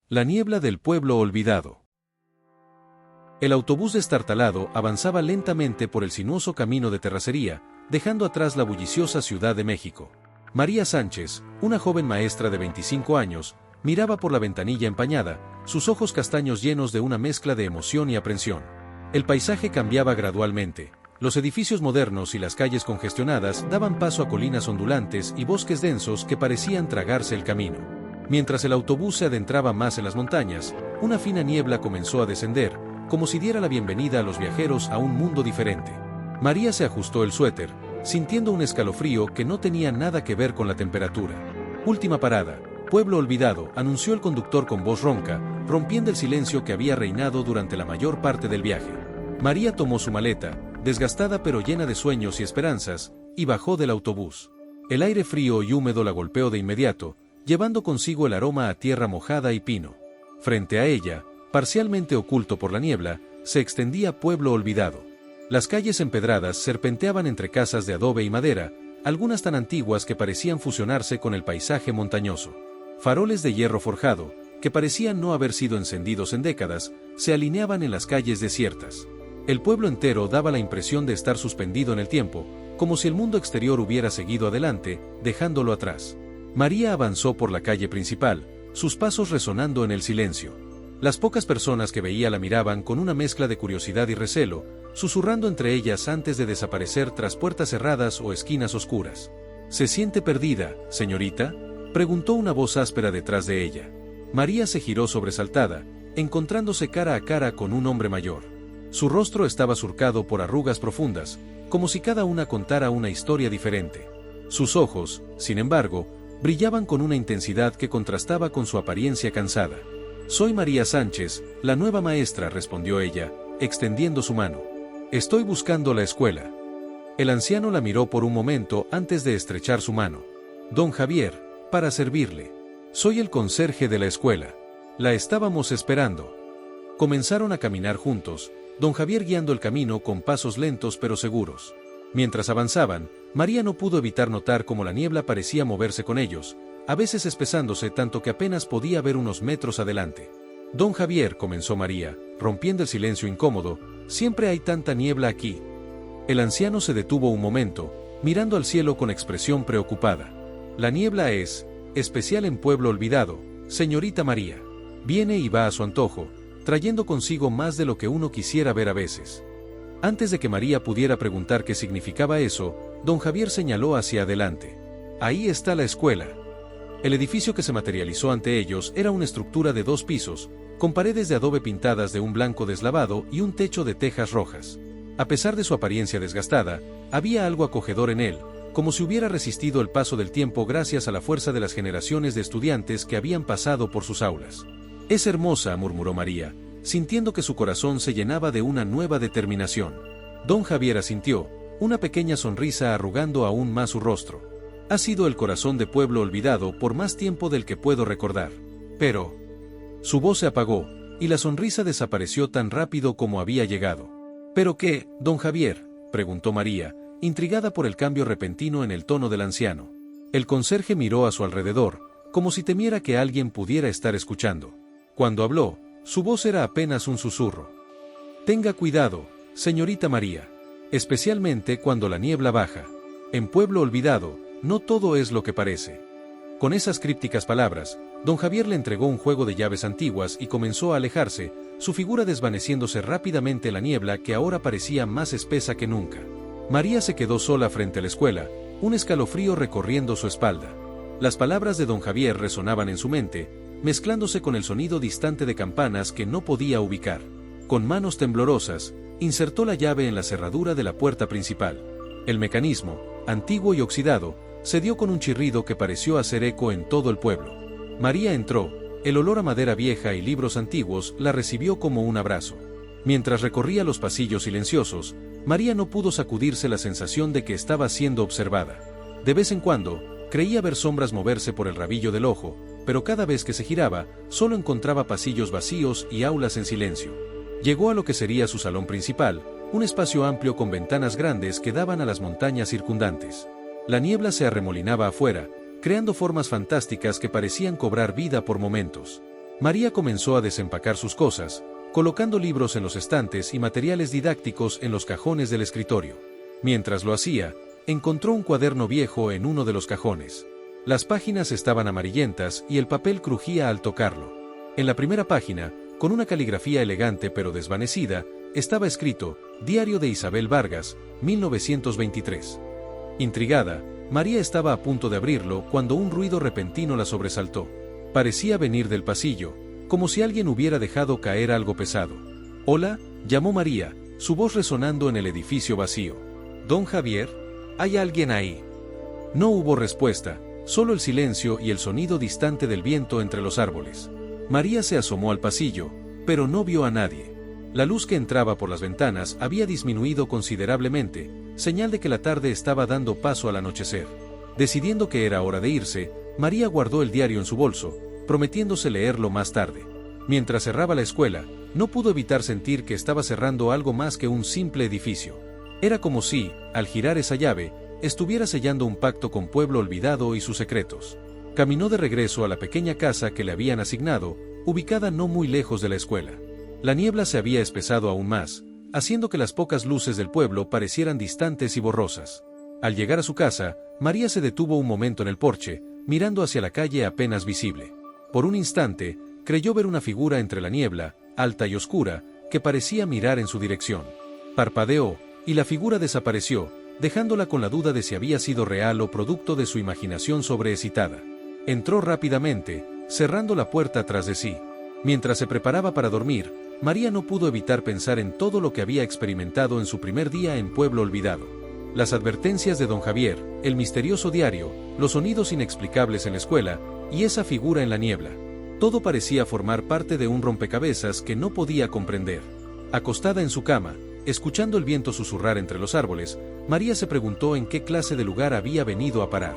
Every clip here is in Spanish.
La niebla del pueblo olvidado. El autobús destartalado avanzaba lentamente por el sinuoso camino de terracería, dejando atrás la bulliciosa Ciudad de México. María Sánchez, una joven maestra de 25 años, miraba por la ventanilla empañada, sus ojos castaños llenos de una mezcla de emoción y aprensión. El paisaje cambiaba gradualmente. Los edificios modernos y las calles congestionadas daban paso a colinas ondulantes y bosques densos que parecían tragarse el camino. Mientras el autobús se adentraba más en las montañas, una fina niebla comenzó a descender, como si diera la bienvenida a los viajeros a un mundo diferente. María se ajustó el suéter, sintiendo un escalofrío que no tenía nada que ver con la temperatura. Última parada, Pueblo Olvidado, anunció el conductor con voz ronca, rompiendo el silencio que había reinado durante la mayor parte del viaje. María tomó su maleta, desgastada pero llena de sueños y esperanzas, y bajó del autobús. El aire frío y húmedo la golpeó de inmediato, llevando consigo el aroma a tierra mojada y pino. Frente a ella, parcialmente oculto por la niebla, se extendía Pueblo Olvidado. Las calles empedradas serpenteaban entre casas de adobe y madera, algunas tan antiguas que parecían fusionarse con el paisaje montañoso. Faroles de hierro forjado, que parecían no haber sido encendidos en décadas, se alineaban en las calles desiertas. El pueblo entero daba la impresión de estar suspendido en el tiempo, como si el mundo exterior hubiera seguido adelante, dejándolo atrás. María avanzó por la calle principal, sus pasos resonando en el silencio. Las pocas personas que veía la miraban con una mezcla de curiosidad y recelo, susurrando entre ellas antes de desaparecer tras puertas cerradas o esquinas oscuras. ¿Se siente perdida, señorita?, preguntó una voz áspera detrás de ella. María se giró sobresaltada, encontrándose cara a cara con un hombre mayor. Su rostro estaba surcado por arrugas profundas, como si cada una contara una historia diferente. Sus ojos, sin embargo, brillaban con una intensidad que contrastaba con su apariencia cansada. «Soy María Sánchez, la nueva maestra», respondió ella, extendiendo su mano. «Estoy buscando la escuela». El anciano la miró por un momento antes de estrechar su mano. «Don Javier, para servirle. Soy el conserje de la escuela. La estábamos esperando». Comenzaron a caminar juntos, don Javier guiando el camino con pasos lentos pero seguros. Mientras avanzaban, María no pudo evitar notar cómo la niebla parecía moverse con ellos, a veces espesándose tanto que apenas podía ver unos metros adelante. «Don Javier», comenzó María, rompiendo el silencio incómodo, «siempre hay tanta niebla aquí». El anciano se detuvo un momento, mirando al cielo con expresión preocupada. «La niebla es especial en Pueblo Olvidado, señorita María. Viene y va a su antojo, trayendo consigo más de lo que uno quisiera ver a veces». Antes de que María pudiera preguntar qué significaba eso, don Javier señaló hacia adelante. «Ahí está la escuela». El edificio que se materializó ante ellos era una estructura de 2 pisos, con paredes de adobe pintadas de un blanco deslavado y un techo de tejas rojas. A pesar de su apariencia desgastada, había algo acogedor en él, como si hubiera resistido el paso del tiempo gracias a la fuerza de las generaciones de estudiantes que habían pasado por sus aulas. «Es hermosa», murmuró María, sintiendo que su corazón se llenaba de una nueva determinación. Don Javier asintió, una pequeña sonrisa arrugando aún más su rostro. «Ha sido el corazón de Pueblo Olvidado por más tiempo del que puedo recordar. Pero...». Su voz se apagó, y la sonrisa desapareció tan rápido como había llegado. «¿Pero qué, don Javier?», preguntó María, intrigada por el cambio repentino en el tono del anciano. El conserje miró a su alrededor, como si temiera que alguien pudiera estar escuchando. Cuando habló, su voz era apenas un susurro. «Tenga cuidado, señorita María. Especialmente cuando la niebla baja. En Pueblo Olvidado, no todo es lo que parece». Con esas crípticas palabras, don Javier le entregó un juego de llaves antiguas y comenzó a alejarse, su figura desvaneciéndose rápidamente en la niebla que ahora parecía más espesa que nunca. María se quedó sola frente a la escuela, un escalofrío recorriendo su espalda. Las palabras de don Javier resonaban en su mente, mezclándose con el sonido distante de campanas que no podía ubicar. Con manos temblorosas, insertó la llave en la cerradura de la puerta principal. El mecanismo, antiguo y oxidado, se dio con un chirrido que pareció hacer eco en todo el pueblo. María entró, el olor a madera vieja y libros antiguos la recibió como un abrazo. Mientras recorría los pasillos silenciosos, María no pudo sacudirse la sensación de que estaba siendo observada. De vez en cuando, creía ver sombras moverse por el rabillo del ojo, pero cada vez que se giraba, solo encontraba pasillos vacíos y aulas en silencio. Llegó a lo que sería su salón principal, un espacio amplio con ventanas grandes que daban a las montañas circundantes. La niebla se arremolinaba afuera, creando formas fantásticas que parecían cobrar vida por momentos. María comenzó a desempacar sus cosas, colocando libros en los estantes y materiales didácticos en los cajones del escritorio. Mientras lo hacía, encontró un cuaderno viejo en uno de los cajones. Las páginas estaban amarillentas y el papel crujía al tocarlo. En la primera página, con una caligrafía elegante pero desvanecida, estaba escrito: Diario de Isabel Vargas, 1923. Intrigada, María estaba a punto de abrirlo cuando un ruido repentino la sobresaltó. Parecía venir del pasillo, como si alguien hubiera dejado caer algo pesado. «Hola», llamó María, su voz resonando en el edificio vacío. «Don Javier, ¿hay alguien ahí?». No hubo respuesta, solo el silencio y el sonido distante del viento entre los árboles. María se asomó al pasillo, pero no vio a nadie. La luz que entraba por las ventanas había disminuido considerablemente, señal de que la tarde estaba dando paso al anochecer. Decidiendo que era hora de irse, María guardó el diario en su bolso, prometiéndose leerlo más tarde. Mientras cerraba la escuela, no pudo evitar sentir que estaba cerrando algo más que un simple edificio. Era como si, al girar esa llave, estuviera sellando un pacto con Pueblo Olvidado y sus secretos. Caminó de regreso a la pequeña casa que le habían asignado, ubicada no muy lejos de la escuela. La niebla se había espesado aún más, haciendo que las pocas luces del pueblo parecieran distantes y borrosas. Al llegar a su casa, María se detuvo un momento en el porche, mirando hacia la calle apenas visible. Por un instante, creyó ver una figura entre la niebla, alta y oscura, que parecía mirar en su dirección. Parpadeó, y la figura desapareció, dejándola con la duda de si había sido real o producto de su imaginación sobreexcitada. Entró rápidamente, cerrando la puerta tras de sí. Mientras se preparaba para dormir, María no pudo evitar pensar en todo lo que había experimentado en su primer día en Pueblo Olvidado. Las advertencias de don Javier, el misterioso diario, los sonidos inexplicables en la escuela, y esa figura en la niebla. Todo parecía formar parte de un rompecabezas que no podía comprender. Acostada en su cama, escuchando el viento susurrar entre los árboles, María se preguntó en qué clase de lugar había venido a parar.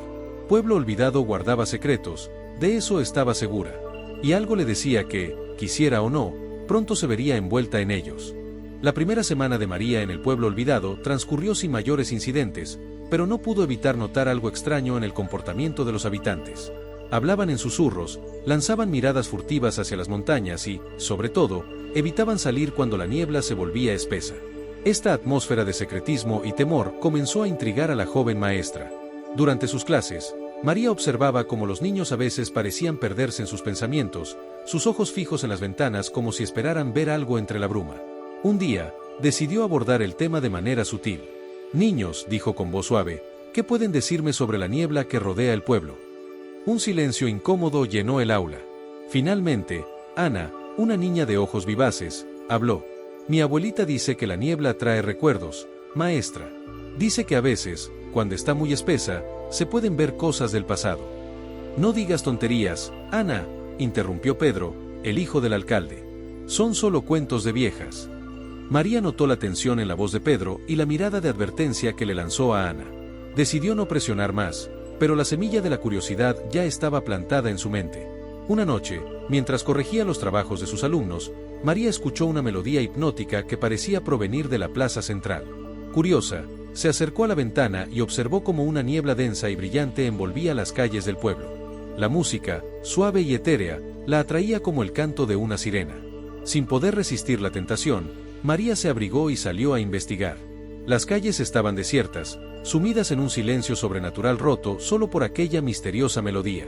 Pueblo Olvidado guardaba secretos, de eso estaba segura. Y algo le decía que, quisiera o no, pronto se vería envuelta en ellos. La primera semana de María en el Pueblo Olvidado transcurrió sin mayores incidentes, pero no pudo evitar notar algo extraño en el comportamiento de los habitantes. Hablaban en susurros, lanzaban miradas furtivas hacia las montañas y, sobre todo, evitaban salir cuando la niebla se volvía espesa. Esta atmósfera de secretismo y temor comenzó a intrigar a la joven maestra. Durante sus clases, María observaba cómo los niños a veces parecían perderse en sus pensamientos, sus ojos fijos en las ventanas como si esperaran ver algo entre la bruma. Un día, decidió abordar el tema de manera sutil. «Niños», dijo con voz suave, «¿qué pueden decirme sobre la niebla que rodea el pueblo?». Un silencio incómodo llenó el aula. Finalmente, Ana, una niña de ojos vivaces, habló. «Mi abuelita dice que la niebla trae recuerdos, maestra. Dice que a veces, cuando está muy espesa, se pueden ver cosas del pasado». «No digas tonterías, Ana», interrumpió Pedro, el hijo del alcalde. «Son solo cuentos de viejas». María notó la tensión en la voz de Pedro y la mirada de advertencia que le lanzó a Ana. Decidió no presionar más, pero la semilla de la curiosidad ya estaba plantada en su mente. Una noche, mientras corregía los trabajos de sus alumnos, María escuchó una melodía hipnótica que parecía provenir de la plaza central. Curiosa, se acercó a la ventana y observó cómo una niebla densa y brillante envolvía las calles del pueblo. La música, suave y etérea, la atraía como el canto de una sirena. Sin poder resistir la tentación, María se abrigó y salió a investigar. Las calles estaban desiertas, sumidas en un silencio sobrenatural roto solo por aquella misteriosa melodía.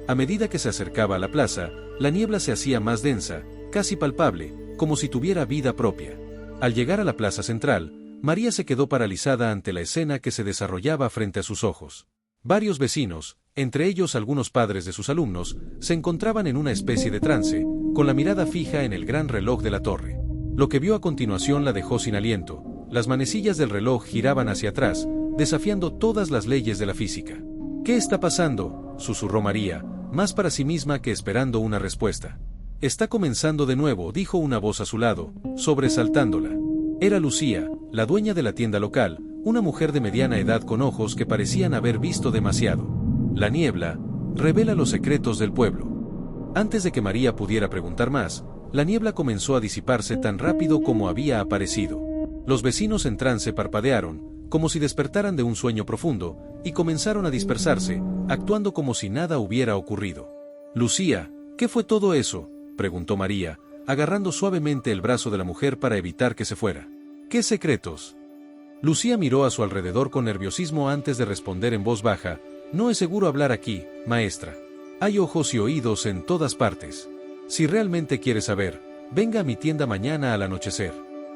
A medida que se acercaba a la plaza, la niebla se hacía más densa, casi palpable, como si tuviera vida propia. Al llegar a la plaza central, María se quedó paralizada ante la escena que se desarrollaba frente a sus ojos. Varios vecinos, entre ellos algunos padres de sus alumnos, se encontraban en una especie de trance, con la mirada fija en el gran reloj de la torre. Lo que vio a continuación la dejó sin aliento. Las manecillas del reloj giraban hacia atrás, desafiando todas las leyes de la física. «¿Qué está pasando?», susurró María, más para sí misma que esperando una respuesta. «Está comenzando de nuevo», dijo una voz a su lado, sobresaltándola. Era Lucía, la dueña de la tienda local, una mujer de mediana edad con ojos que parecían haber visto demasiado. La niebla revela los secretos del pueblo. Antes de que María pudiera preguntar más, la niebla comenzó a disiparse tan rápido como había aparecido. Los vecinos en trance parpadearon, como si despertaran de un sueño profundo, y comenzaron a dispersarse, actuando como si nada hubiera ocurrido. «Lucía, ¿qué fue todo eso?», preguntó María, agarrando suavemente el brazo de la mujer para evitar que se fuera. ¿Qué secretos? Lucía miró a su alrededor con nerviosismo antes de responder en voz baja. No es seguro hablar aquí, maestra. Hay ojos y oídos en todas partes. Si realmente quiere saber, venga a mi tienda mañana al anochecer.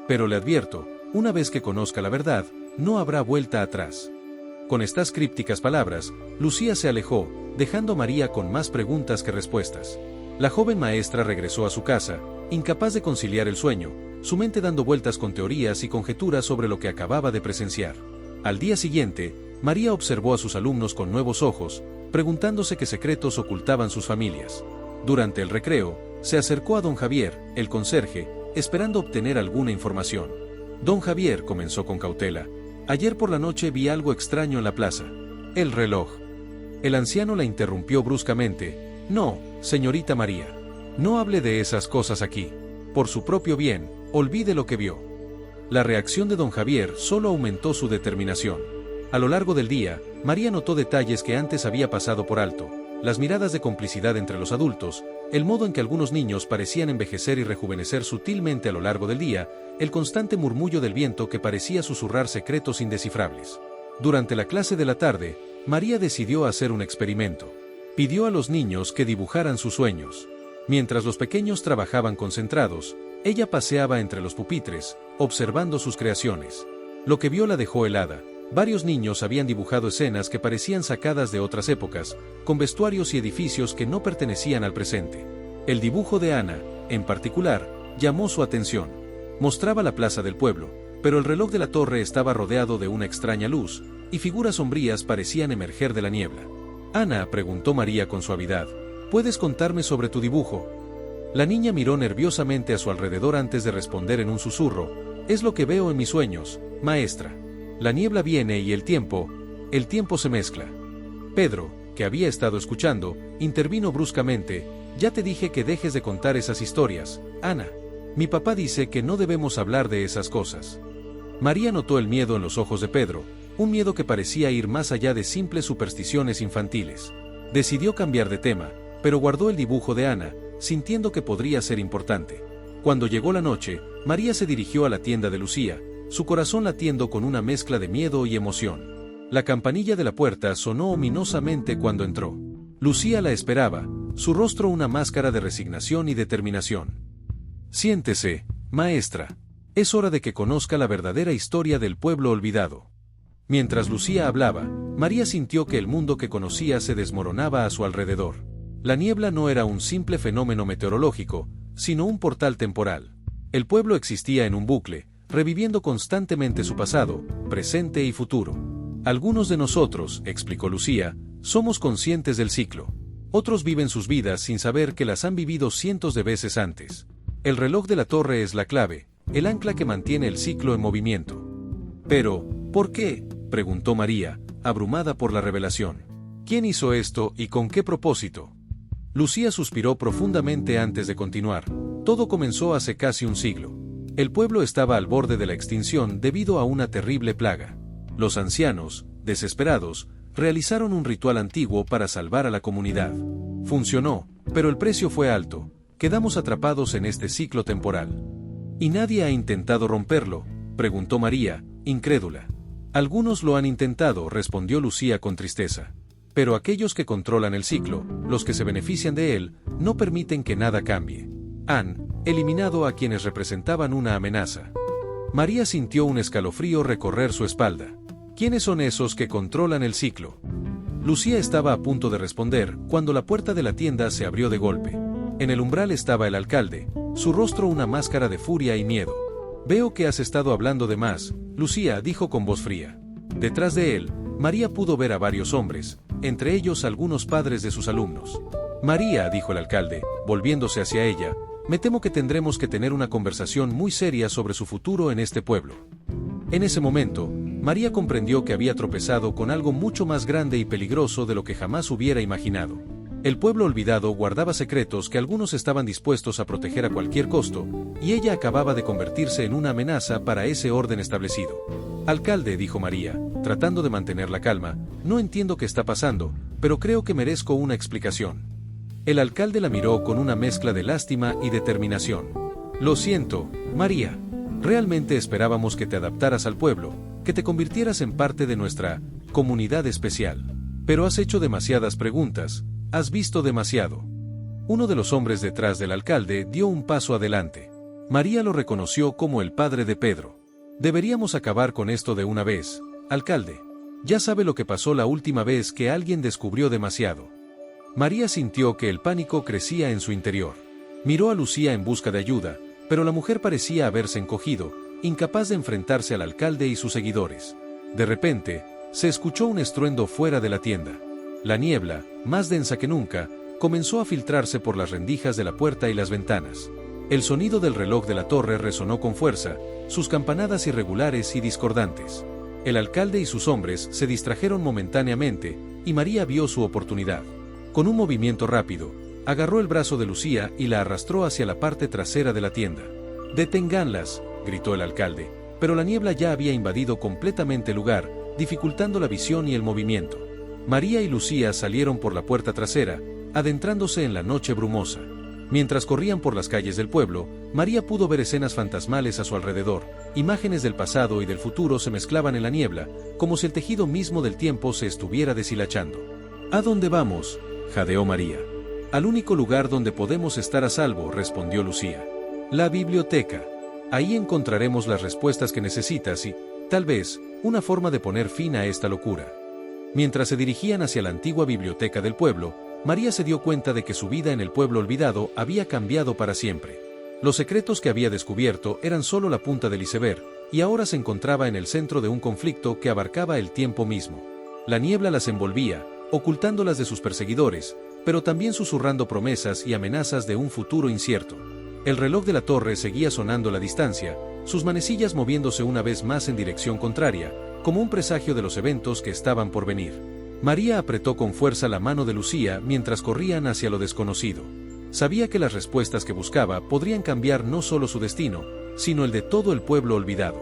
Pero le advierto, una vez que conozca la verdad, no habrá vuelta atrás. Con estas crípticas palabras, Lucía se alejó, dejando a María con más preguntas que respuestas. La joven maestra regresó a su casa, incapaz de conciliar el sueño, su mente dando vueltas con teorías y conjeturas sobre lo que acababa de presenciar. Al día siguiente, María observó a sus alumnos con nuevos ojos, preguntándose qué secretos ocultaban sus familias. Durante el recreo, se acercó a don Javier, el conserje, esperando obtener alguna información. Don Javier comenzó con cautela. Ayer por la noche vi algo extraño en la plaza. El reloj. El anciano la interrumpió bruscamente. No, señorita María. No hable de esas cosas aquí. Por su propio bien, olvide lo que vio. La reacción de don Javier solo aumentó su determinación. A lo largo del día, María notó detalles que antes había pasado por alto. Las miradas de complicidad entre los adultos, el modo en que algunos niños parecían envejecer y rejuvenecer sutilmente a lo largo del día, el constante murmullo del viento que parecía susurrar secretos indescifrables. Durante la clase de la tarde, María decidió hacer un experimento. Pidió a los niños que dibujaran sus sueños. Mientras los pequeños trabajaban concentrados, ella paseaba entre los pupitres, observando sus creaciones. Lo que vio la dejó helada. Varios niños habían dibujado escenas que parecían sacadas de otras épocas, con vestuarios y edificios que no pertenecían al presente. El dibujo de Ana, en particular, llamó su atención. Mostraba la plaza del pueblo, pero el reloj de la torre estaba rodeado de una extraña luz, y figuras sombrías parecían emerger de la niebla. Ana, preguntó María con suavidad, ¿puedes contarme sobre tu dibujo? La niña miró nerviosamente a su alrededor antes de responder en un susurro. Es lo que veo en mis sueños, maestra. La niebla viene y el tiempo se mezcla. Pedro, que había estado escuchando, intervino bruscamente. Ya te dije que dejes de contar esas historias, Ana. Mi papá dice que no debemos hablar de esas cosas. María notó el miedo en los ojos de Pedro, un miedo que parecía ir más allá de simples supersticiones infantiles. Decidió cambiar de tema, pero guardó el dibujo de Ana, sintiendo que podría ser importante. Cuando llegó la noche, María se dirigió a la tienda de Lucía, su corazón latiendo con una mezcla de miedo y emoción. La campanilla de la puerta sonó ominosamente cuando entró. Lucía la esperaba, su rostro una máscara de resignación y determinación. Siéntese, maestra. Es hora de que conozca la verdadera historia del pueblo olvidado. Mientras Lucía hablaba, María sintió que el mundo que conocía se desmoronaba a su alrededor. La niebla no era un simple fenómeno meteorológico, sino un portal temporal. El pueblo existía en un bucle, reviviendo constantemente su pasado, presente y futuro. Algunos de nosotros, explicó Lucía, somos conscientes del ciclo. Otros viven sus vidas sin saber que las han vivido cientos de veces antes. El reloj de la torre es la clave, el ancla que mantiene el ciclo en movimiento. Pero, ¿por qué?, preguntó María, abrumada por la revelación. ¿Quién hizo esto y con qué propósito? Lucía suspiró profundamente antes de continuar. Todo comenzó hace casi un siglo. El pueblo estaba al borde de la extinción debido a una terrible plaga. Los ancianos, desesperados, realizaron un ritual antiguo para salvar a la comunidad. Funcionó, pero el precio fue alto. Quedamos atrapados en este ciclo temporal. ¿Y nadie ha intentado romperlo?, preguntó María, incrédula. Algunos lo han intentado, respondió Lucía con tristeza. Pero aquellos que controlan el ciclo, los que se benefician de él, no permiten que nada cambie. Han eliminado a quienes representaban una amenaza. María sintió un escalofrío recorrer su espalda. ¿Quiénes son esos que controlan el ciclo? Lucía estaba a punto de responder cuando la puerta de la tienda se abrió de golpe. En el umbral estaba el alcalde, su rostro una máscara de furia y miedo. Veo que has estado hablando de más, Lucía, dijo con voz fría. Detrás de él, María pudo ver a varios hombres, entre ellos algunos padres de sus alumnos. María, dijo el alcalde, volviéndose hacia ella, me temo que tendremos que tener una conversación muy seria sobre su futuro en este pueblo. En ese momento, María comprendió que había tropezado con algo mucho más grande y peligroso de lo que jamás hubiera imaginado. El pueblo olvidado guardaba secretos que algunos estaban dispuestos a proteger a cualquier costo, y ella acababa de convertirse en una amenaza para ese orden establecido. Alcalde, dijo María, tratando de mantener la calma, no entiendo qué está pasando, pero creo que merezco una explicación. El alcalde la miró con una mezcla de lástima y determinación. Lo siento, María. Realmente esperábamos que te adaptaras al pueblo, que te convirtieras en parte de nuestra comunidad especial. Pero has hecho demasiadas preguntas, has visto demasiado. Uno de los hombres detrás del alcalde dio un paso adelante. María lo reconoció como el padre de Pedro. Deberíamos acabar con esto de una vez, alcalde. Ya sabe lo que pasó la última vez que alguien descubrió demasiado. María sintió que el pánico crecía en su interior. Miró a Lucía en busca de ayuda, pero la mujer parecía haberse encogido, incapaz de enfrentarse al alcalde y sus seguidores. De repente, se escuchó un estruendo fuera de la tienda. La niebla, más densa que nunca, comenzó a filtrarse por las rendijas de la puerta y las ventanas. El sonido del reloj de la torre resonó con fuerza, sus campanadas irregulares y discordantes. El alcalde y sus hombres se distrajeron momentáneamente, y María vio su oportunidad. Con un movimiento rápido, agarró el brazo de Lucía y la arrastró hacia la parte trasera de la tienda. «Deténganlas», gritó el alcalde, pero la niebla ya había invadido completamente el lugar, dificultando la visión y el movimiento. María y Lucía salieron por la puerta trasera, adentrándose en la noche brumosa. Mientras corrían por las calles del pueblo, María pudo ver escenas fantasmales a su alrededor. Imágenes del pasado y del futuro se mezclaban en la niebla, como si el tejido mismo del tiempo se estuviera deshilachando. «¿A dónde vamos?», jadeó María. «Al único lugar donde podemos estar a salvo», respondió Lucía. «La biblioteca. Ahí encontraremos las respuestas que necesitas y, tal vez, una forma de poner fin a esta locura». Mientras se dirigían hacia la antigua biblioteca del pueblo, María se dio cuenta de que su vida en el pueblo olvidado había cambiado para siempre. Los secretos que había descubierto eran solo la punta del iceberg, y ahora se encontraba en el centro de un conflicto que abarcaba el tiempo mismo. La niebla las envolvía, ocultándolas de sus perseguidores, pero también susurrando promesas y amenazas de un futuro incierto. El reloj de la torre seguía sonando a la distancia, sus manecillas moviéndose una vez más en dirección contraria, como un presagio de los eventos que estaban por venir. María apretó con fuerza la mano de Lucía mientras corrían hacia lo desconocido. Sabía que las respuestas que buscaba podrían cambiar no solo su destino, sino el de todo el pueblo olvidado.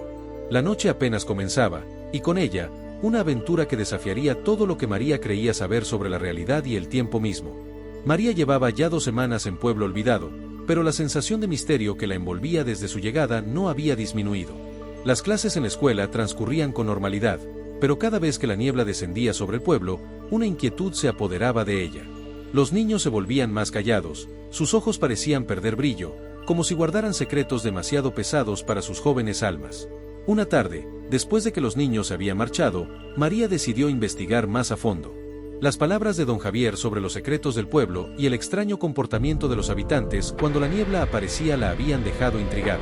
La noche apenas comenzaba, y con ella, una aventura que desafiaría todo lo que María creía saber sobre la realidad y el tiempo mismo. María llevaba ya 2 semanas en Pueblo Olvidado, pero la sensación de misterio que la envolvía desde su llegada no había disminuido. Las clases en la escuela transcurrían con normalidad, pero cada vez que la niebla descendía sobre el pueblo, una inquietud se apoderaba de ella. Los niños se volvían más callados, sus ojos parecían perder brillo, como si guardaran secretos demasiado pesados para sus jóvenes almas. Una tarde, después de que los niños se habían marchado, María decidió investigar más a fondo. Las palabras de don Javier sobre los secretos del pueblo y el extraño comportamiento de los habitantes cuando la niebla aparecía la habían dejado intrigada.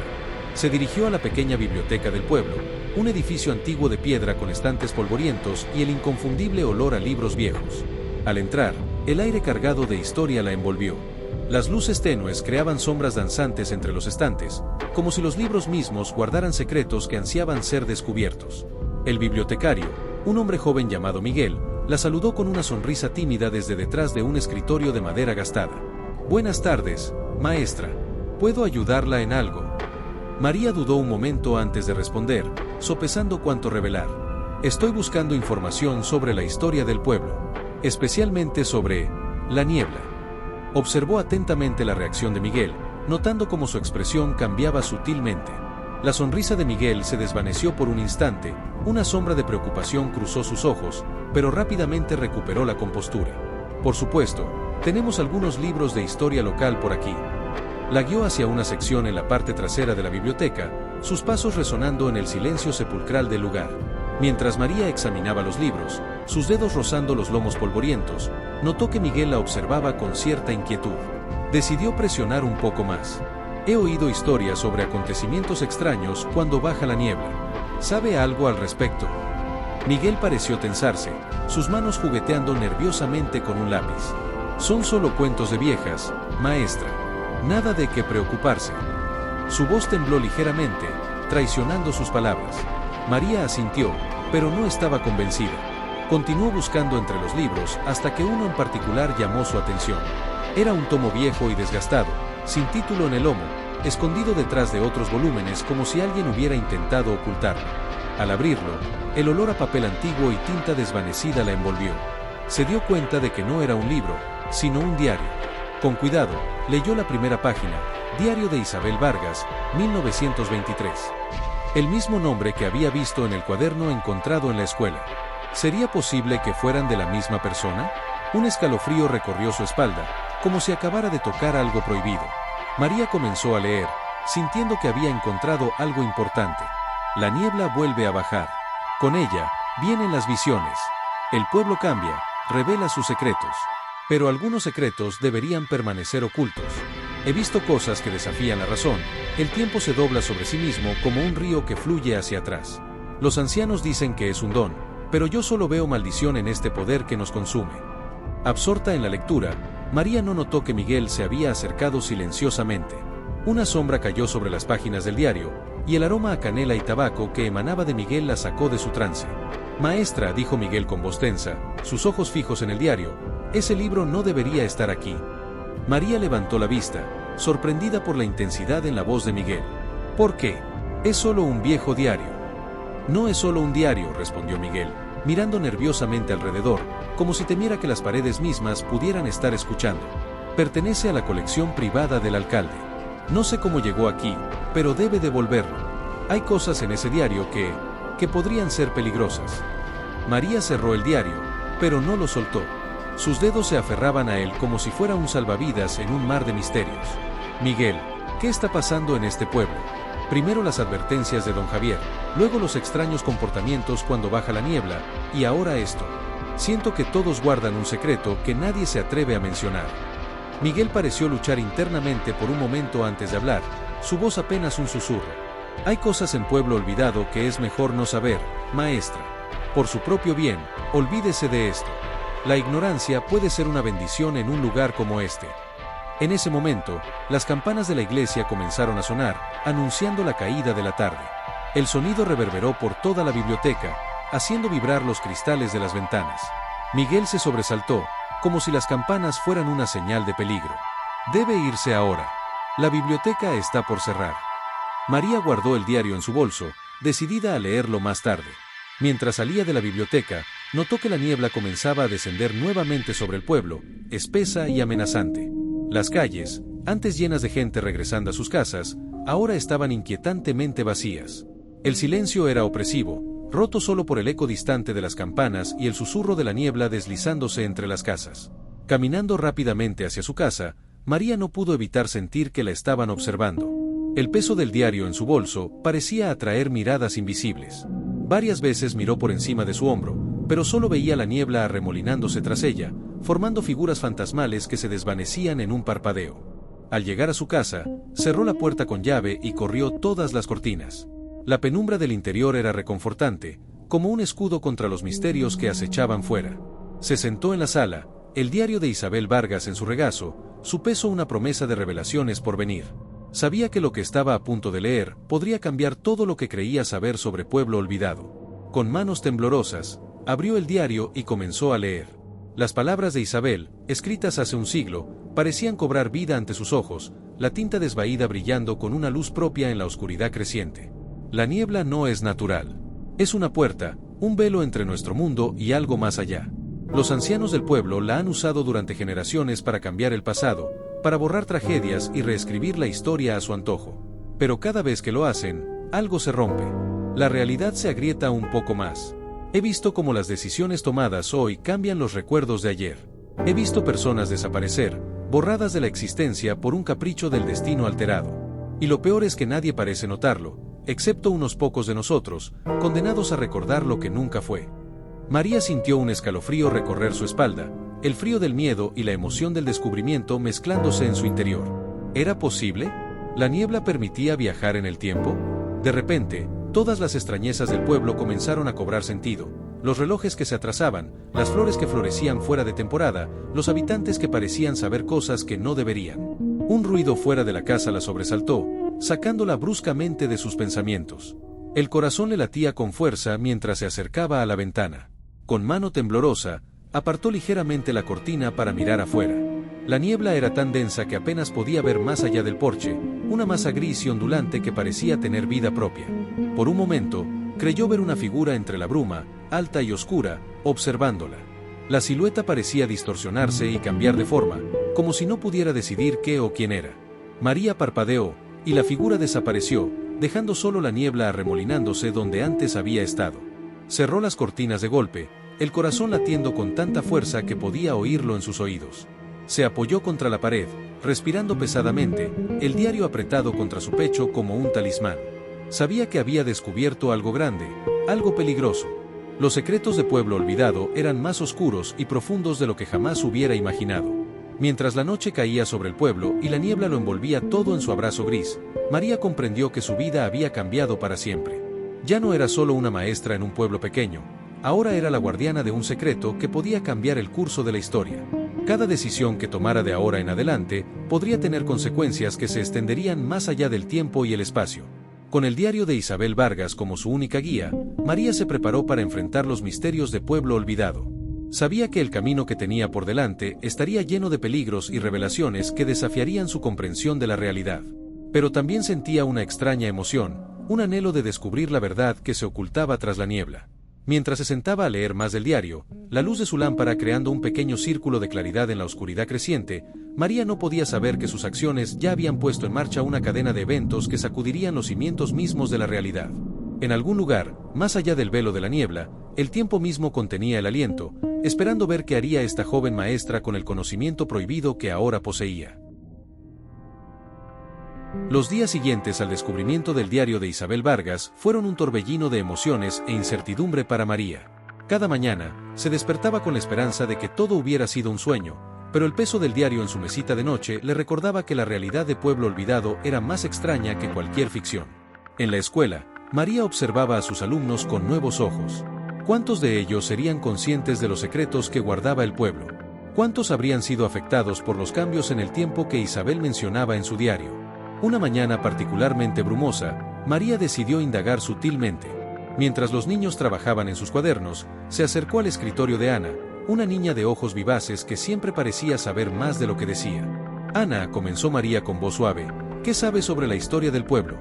Se dirigió a la pequeña biblioteca del pueblo, un edificio antiguo de piedra con estantes polvorientos y el inconfundible olor a libros viejos. Al entrar, el aire cargado de historia la envolvió. Las luces tenues creaban sombras danzantes entre los estantes, como si los libros mismos guardaran secretos que ansiaban ser descubiertos. El bibliotecario, un hombre joven llamado Miguel, la saludó con una sonrisa tímida desde detrás de un escritorio de madera gastada. «Buenas tardes, maestra. ¿Puedo ayudarla en algo?». María dudó un momento antes de responder, sopesando cuánto revelar. «Estoy buscando información sobre la historia del pueblo, especialmente sobre la niebla». Observó atentamente la reacción de Miguel, notando cómo su expresión cambiaba sutilmente. La sonrisa de Miguel se desvaneció por un instante, una sombra de preocupación cruzó sus ojos, pero rápidamente recuperó la compostura. «Por supuesto, tenemos algunos libros de historia local por aquí». La guió hacia una sección en la parte trasera de la biblioteca, sus pasos resonando en el silencio sepulcral del lugar. Mientras María examinaba los libros, sus dedos rozando los lomos polvorientos, notó que Miguel la observaba con cierta inquietud. Decidió presionar un poco más. «He oído historias sobre acontecimientos extraños cuando baja la niebla. ¿Sabe algo al respecto?». Miguel pareció tensarse, sus manos jugueteando nerviosamente con un lápiz. «Son solo cuentos de viejas, maestra. Nada de qué preocuparse». Su voz tembló ligeramente, traicionando sus palabras. María asintió, pero no estaba convencida. Continuó buscando entre los libros hasta que uno en particular llamó su atención. Era un tomo viejo y desgastado, sin título en el lomo, escondido detrás de otros volúmenes como si alguien hubiera intentado ocultarlo. Al abrirlo, el olor a papel antiguo y tinta desvanecida la envolvió. Se dio cuenta de que no era un libro, sino un diario. Con cuidado, leyó la primera página, Diario de Isabel Vargas, 1923. El mismo nombre que había visto en el cuaderno encontrado en la escuela. ¿Sería posible que fueran de la misma persona? Un escalofrío recorrió su espalda, como si acabara de tocar algo prohibido. María comenzó a leer, sintiendo que había encontrado algo importante. La niebla vuelve a bajar. Con ella, vienen las visiones. El pueblo cambia, revela sus secretos. Pero algunos secretos deberían permanecer ocultos. He visto cosas que desafían la razón. El tiempo se dobla sobre sí mismo como un río que fluye hacia atrás. Los ancianos dicen que es un don, pero yo solo veo maldición en este poder que nos consume. Absorta en la lectura, María no notó que Miguel se había acercado silenciosamente. Una sombra cayó sobre las páginas del diario, y el aroma a canela y tabaco que emanaba de Miguel la sacó de su trance. Maestra, dijo Miguel con voz tensa, sus ojos fijos en el diario, ese libro no debería estar aquí. María levantó la vista, sorprendida por la intensidad en la voz de Miguel. ¿Por qué? Es solo un viejo diario. No es solo un diario, respondió Miguel, mirando nerviosamente alrededor, como si temiera que las paredes mismas pudieran estar escuchando. Pertenece a la colección privada del alcalde. No sé cómo llegó aquí, pero debe devolverlo. Hay cosas en ese diario que podrían ser peligrosas. María cerró el diario, pero no lo soltó. Sus dedos se aferraban a él como si fuera un salvavidas en un mar de misterios. Miguel, ¿qué está pasando en este pueblo? Primero las advertencias de don Javier, luego los extraños comportamientos cuando baja la niebla, y ahora esto. Siento que todos guardan un secreto que nadie se atreve a mencionar. Miguel pareció luchar internamente por un momento antes de hablar, su voz apenas un susurro. Hay cosas en Pueblo Olvidado que es mejor no saber, maestra. Por su propio bien, olvídese de esto. La ignorancia puede ser una bendición en un lugar como este. En ese momento, las campanas de la iglesia comenzaron a sonar, anunciando la caída de la tarde. El sonido reverberó por toda la biblioteca, haciendo vibrar los cristales de las ventanas. Miguel se sobresaltó, como si las campanas fueran una señal de peligro. Debe irse ahora. La biblioteca está por cerrar. María guardó el diario en su bolso, decidida a leerlo más tarde. Mientras salía de la biblioteca, notó que la niebla comenzaba a descender nuevamente sobre el pueblo, espesa y amenazante. Las calles, antes llenas de gente regresando a sus casas, ahora estaban inquietantemente vacías. El silencio era opresivo, roto solo por el eco distante de las campanas y el susurro de la niebla deslizándose entre las casas. Caminando rápidamente hacia su casa, María no pudo evitar sentir que la estaban observando. El peso del diario en su bolso parecía atraer miradas invisibles. Varias veces miró por encima de su hombro, pero solo veía la niebla arremolinándose tras ella, formando figuras fantasmales que se desvanecían en un parpadeo. Al llegar a su casa, cerró la puerta con llave y corrió todas las cortinas. La penumbra del interior era reconfortante, como un escudo contra los misterios que acechaban fuera. Se sentó en la sala, el diario de Isabel Vargas en su regazo, su peso una promesa de revelaciones por venir. Sabía que lo que estaba a punto de leer podría cambiar todo lo que creía saber sobre Pueblo Olvidado. Con manos temblorosas, abrió el diario y comenzó a leer. Las palabras de Isabel, escritas hace un siglo, parecían cobrar vida ante sus ojos, la tinta desvaída brillando con una luz propia en la oscuridad creciente. La niebla no es natural. Es una puerta, un velo entre nuestro mundo y algo más allá. Los ancianos del pueblo la han usado durante generaciones para cambiar el pasado, para borrar tragedias y reescribir la historia a su antojo. Pero cada vez que lo hacen, algo se rompe. La realidad se agrieta un poco más. He visto cómo las decisiones tomadas hoy cambian los recuerdos de ayer. He visto personas desaparecer, borradas de la existencia por un capricho del destino alterado. Y lo peor es que nadie parece notarlo, excepto unos pocos de nosotros, condenados a recordar lo que nunca fue. María sintió un escalofrío recorrer su espalda, el frío del miedo y la emoción del descubrimiento mezclándose en su interior. ¿Era posible? ¿La niebla permitía viajar en el tiempo? De repente, todas las extrañezas del pueblo comenzaron a cobrar sentido. Los relojes que se atrasaban, las flores que florecían fuera de temporada, los habitantes que parecían saber cosas que no deberían. Un ruido fuera de la casa la sobresaltó, sacándola bruscamente de sus pensamientos. El corazón le latía con fuerza mientras se acercaba a la ventana. Con mano temblorosa, apartó ligeramente la cortina para mirar afuera. La niebla era tan densa que apenas podía ver más allá del porche, una masa gris y ondulante que parecía tener vida propia. Por un momento, creyó ver una figura entre la bruma, alta y oscura, observándola. La silueta parecía distorsionarse y cambiar de forma, como si no pudiera decidir qué o quién era. María parpadeó, y la figura desapareció, dejando solo la niebla arremolinándose donde antes había estado. Cerró las cortinas de golpe, el corazón latiendo con tanta fuerza que podía oírlo en sus oídos. Se apoyó contra la pared, respirando pesadamente, el diario apretado contra su pecho como un talismán. Sabía que había descubierto algo grande, algo peligroso. Los secretos de Pueblo Olvidado eran más oscuros y profundos de lo que jamás hubiera imaginado. Mientras la noche caía sobre el pueblo y la niebla lo envolvía todo en su abrazo gris, María comprendió que su vida había cambiado para siempre. Ya no era solo una maestra en un pueblo pequeño, ahora era la guardiana de un secreto que podía cambiar el curso de la historia. Cada decisión que tomara de ahora en adelante podría tener consecuencias que se extenderían más allá del tiempo y el espacio. Con el diario de Isabel Vargas como su única guía, María se preparó para enfrentar los misterios de Pueblo Olvidado. Sabía que el camino que tenía por delante estaría lleno de peligros y revelaciones que desafiarían su comprensión de la realidad. Pero también sentía una extraña emoción, un anhelo de descubrir la verdad que se ocultaba tras la niebla. Mientras se sentaba a leer más del diario, la luz de su lámpara creando un pequeño círculo de claridad en la oscuridad creciente, María no podía saber que sus acciones ya habían puesto en marcha una cadena de eventos que sacudirían los cimientos mismos de la realidad. En algún lugar, más allá del velo de la niebla, el tiempo mismo contenía el aliento, esperando ver qué haría esta joven maestra con el conocimiento prohibido que ahora poseía. Los días siguientes al descubrimiento del diario de Isabel Vargas fueron un torbellino de emociones e incertidumbre para María. Cada mañana, se despertaba con la esperanza de que todo hubiera sido un sueño, pero el peso del diario en su mesita de noche le recordaba que la realidad de Pueblo Olvidado era más extraña que cualquier ficción. En la escuela, María observaba a sus alumnos con nuevos ojos. ¿Cuántos de ellos serían conscientes de los secretos que guardaba el pueblo? ¿Cuántos habrían sido afectados por los cambios en el tiempo que Isabel mencionaba en su diario? Una mañana particularmente brumosa, María decidió indagar sutilmente. Mientras los niños trabajaban en sus cuadernos, se acercó al escritorio de Ana, una niña de ojos vivaces que siempre parecía saber más de lo que decía. Ana, comenzó María con voz suave, ¿qué sabes sobre la historia del pueblo?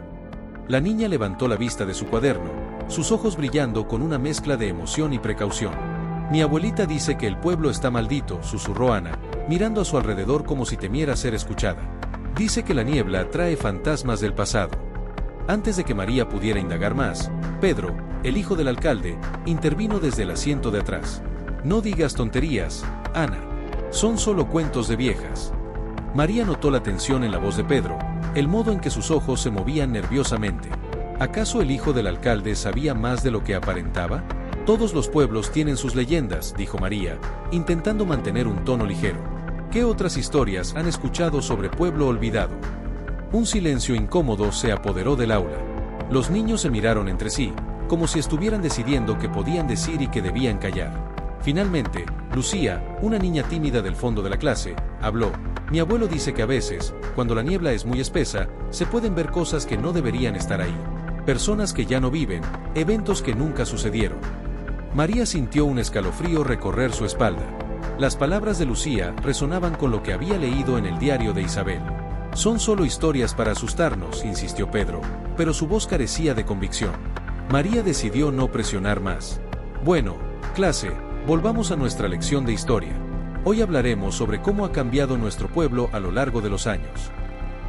La niña levantó la vista de su cuaderno, sus ojos brillando con una mezcla de emoción y precaución. Mi abuelita dice que el pueblo está maldito, susurró Ana, mirando a su alrededor como si temiera ser escuchada. Dice que la niebla trae fantasmas del pasado. Antes de que María pudiera indagar más, Pedro, el hijo del alcalde, intervino desde el asiento de atrás. No digas tonterías, Ana. Son solo cuentos de viejas. María notó la tensión en la voz de Pedro, el modo en que sus ojos se movían nerviosamente. ¿Acaso el hijo del alcalde sabía más de lo que aparentaba? Todos los pueblos tienen sus leyendas, dijo María, intentando mantener un tono ligero. ¿Qué otras historias han escuchado sobre Pueblo Olvidado? Un silencio incómodo se apoderó del aula. Los niños se miraron entre sí, como si estuvieran decidiendo qué podían decir y qué debían callar. Finalmente, Lucía, una niña tímida del fondo de la clase, habló. Mi abuelo dice que a veces, cuando la niebla es muy espesa, se pueden ver cosas que no deberían estar ahí. Personas que ya no viven, eventos que nunca sucedieron. María sintió un escalofrío recorrer su espalda. Las palabras de Lucía resonaban con lo que había leído en el diario de Isabel. Son solo historias para asustarnos, insistió Pedro, pero su voz carecía de convicción. María decidió no presionar más. Bueno, clase, volvamos a nuestra lección de historia. Hoy hablaremos sobre cómo ha cambiado nuestro pueblo a lo largo de los años.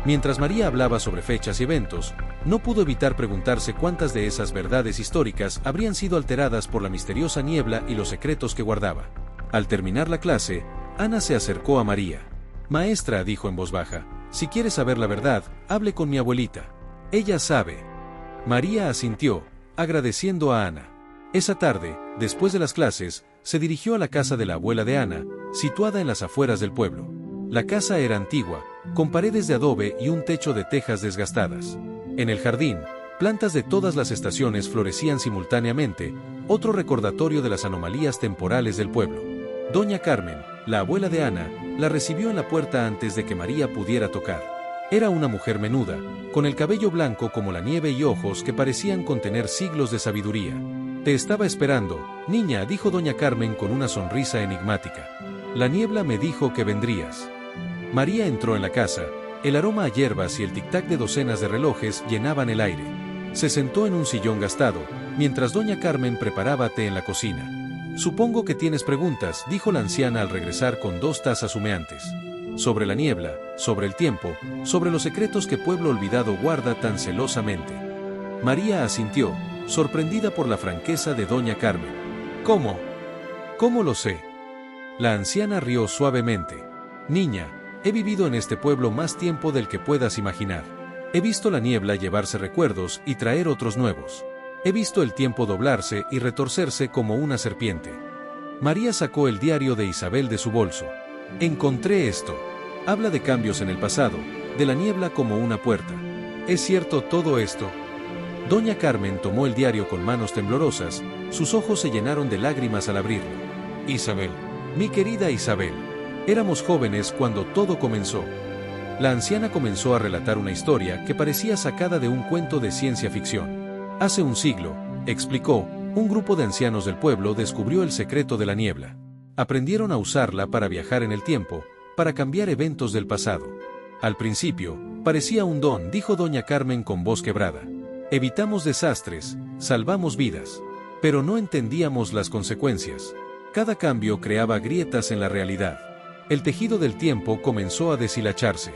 Mientras María hablaba sobre fechas y eventos, no pudo evitar preguntarse cuántas de esas verdades históricas habrían sido alteradas por la misteriosa niebla y los secretos que guardaba. Al terminar la clase, Ana se acercó a María. Maestra, dijo en voz baja, si quiere saber la verdad, hable con mi abuelita. Ella sabe. María asintió, agradeciendo a Ana. Esa tarde, después de las clases, se dirigió a la casa de la abuela de Ana, situada en las afueras del pueblo. La casa era antigua, con paredes de adobe y un techo de tejas desgastadas. En el jardín, plantas de todas las estaciones florecían simultáneamente, otro recordatorio de las anomalías temporales del pueblo. Doña Carmen, la abuela de Ana, la recibió en la puerta antes de que María pudiera tocar. Era una mujer menuda, con el cabello blanco como la nieve y ojos que parecían contener siglos de sabiduría. Te estaba esperando, niña, dijo doña Carmen con una sonrisa enigmática. La niebla me dijo que vendrías. María entró en la casa, el aroma a hierbas y el tic-tac de docenas de relojes llenaban el aire. Se sentó en un sillón gastado, mientras doña Carmen preparaba té en la cocina. Supongo que tienes preguntas, dijo la anciana al regresar con 2 tazas humeantes. sobre la niebla, sobre el tiempo, sobre los secretos que Pueblo Olvidado guarda tan celosamente. María asintió, sorprendida por la franqueza de doña Carmen. ¿Cómo? ¿Cómo lo sé? La anciana rió suavemente. Niña, he vivido en este pueblo más tiempo del que puedas imaginar. He visto la niebla llevarse recuerdos y traer otros nuevos. He visto el tiempo doblarse y retorcerse como una serpiente. María sacó el diario de Isabel de su bolso. Encontré esto. Habla de cambios en el pasado, de la niebla como una puerta. ¿Es cierto todo esto? Doña Carmen tomó el diario con manos temblorosas, sus ojos se llenaron de lágrimas al abrirlo. Isabel, mi querida Isabel, éramos jóvenes cuando todo comenzó. La anciana comenzó a relatar una historia que parecía sacada de un cuento de ciencia ficción. Hace un siglo, explicó, un grupo de ancianos del pueblo descubrió el secreto de la niebla. Aprendieron a usarla para viajar en el tiempo, para cambiar eventos del pasado. Al principio, parecía un don, dijo doña Carmen con voz quebrada. Evitamos desastres, salvamos vidas. Pero no entendíamos las consecuencias. Cada cambio creaba grietas en la realidad. El tejido del tiempo comenzó a deshilacharse.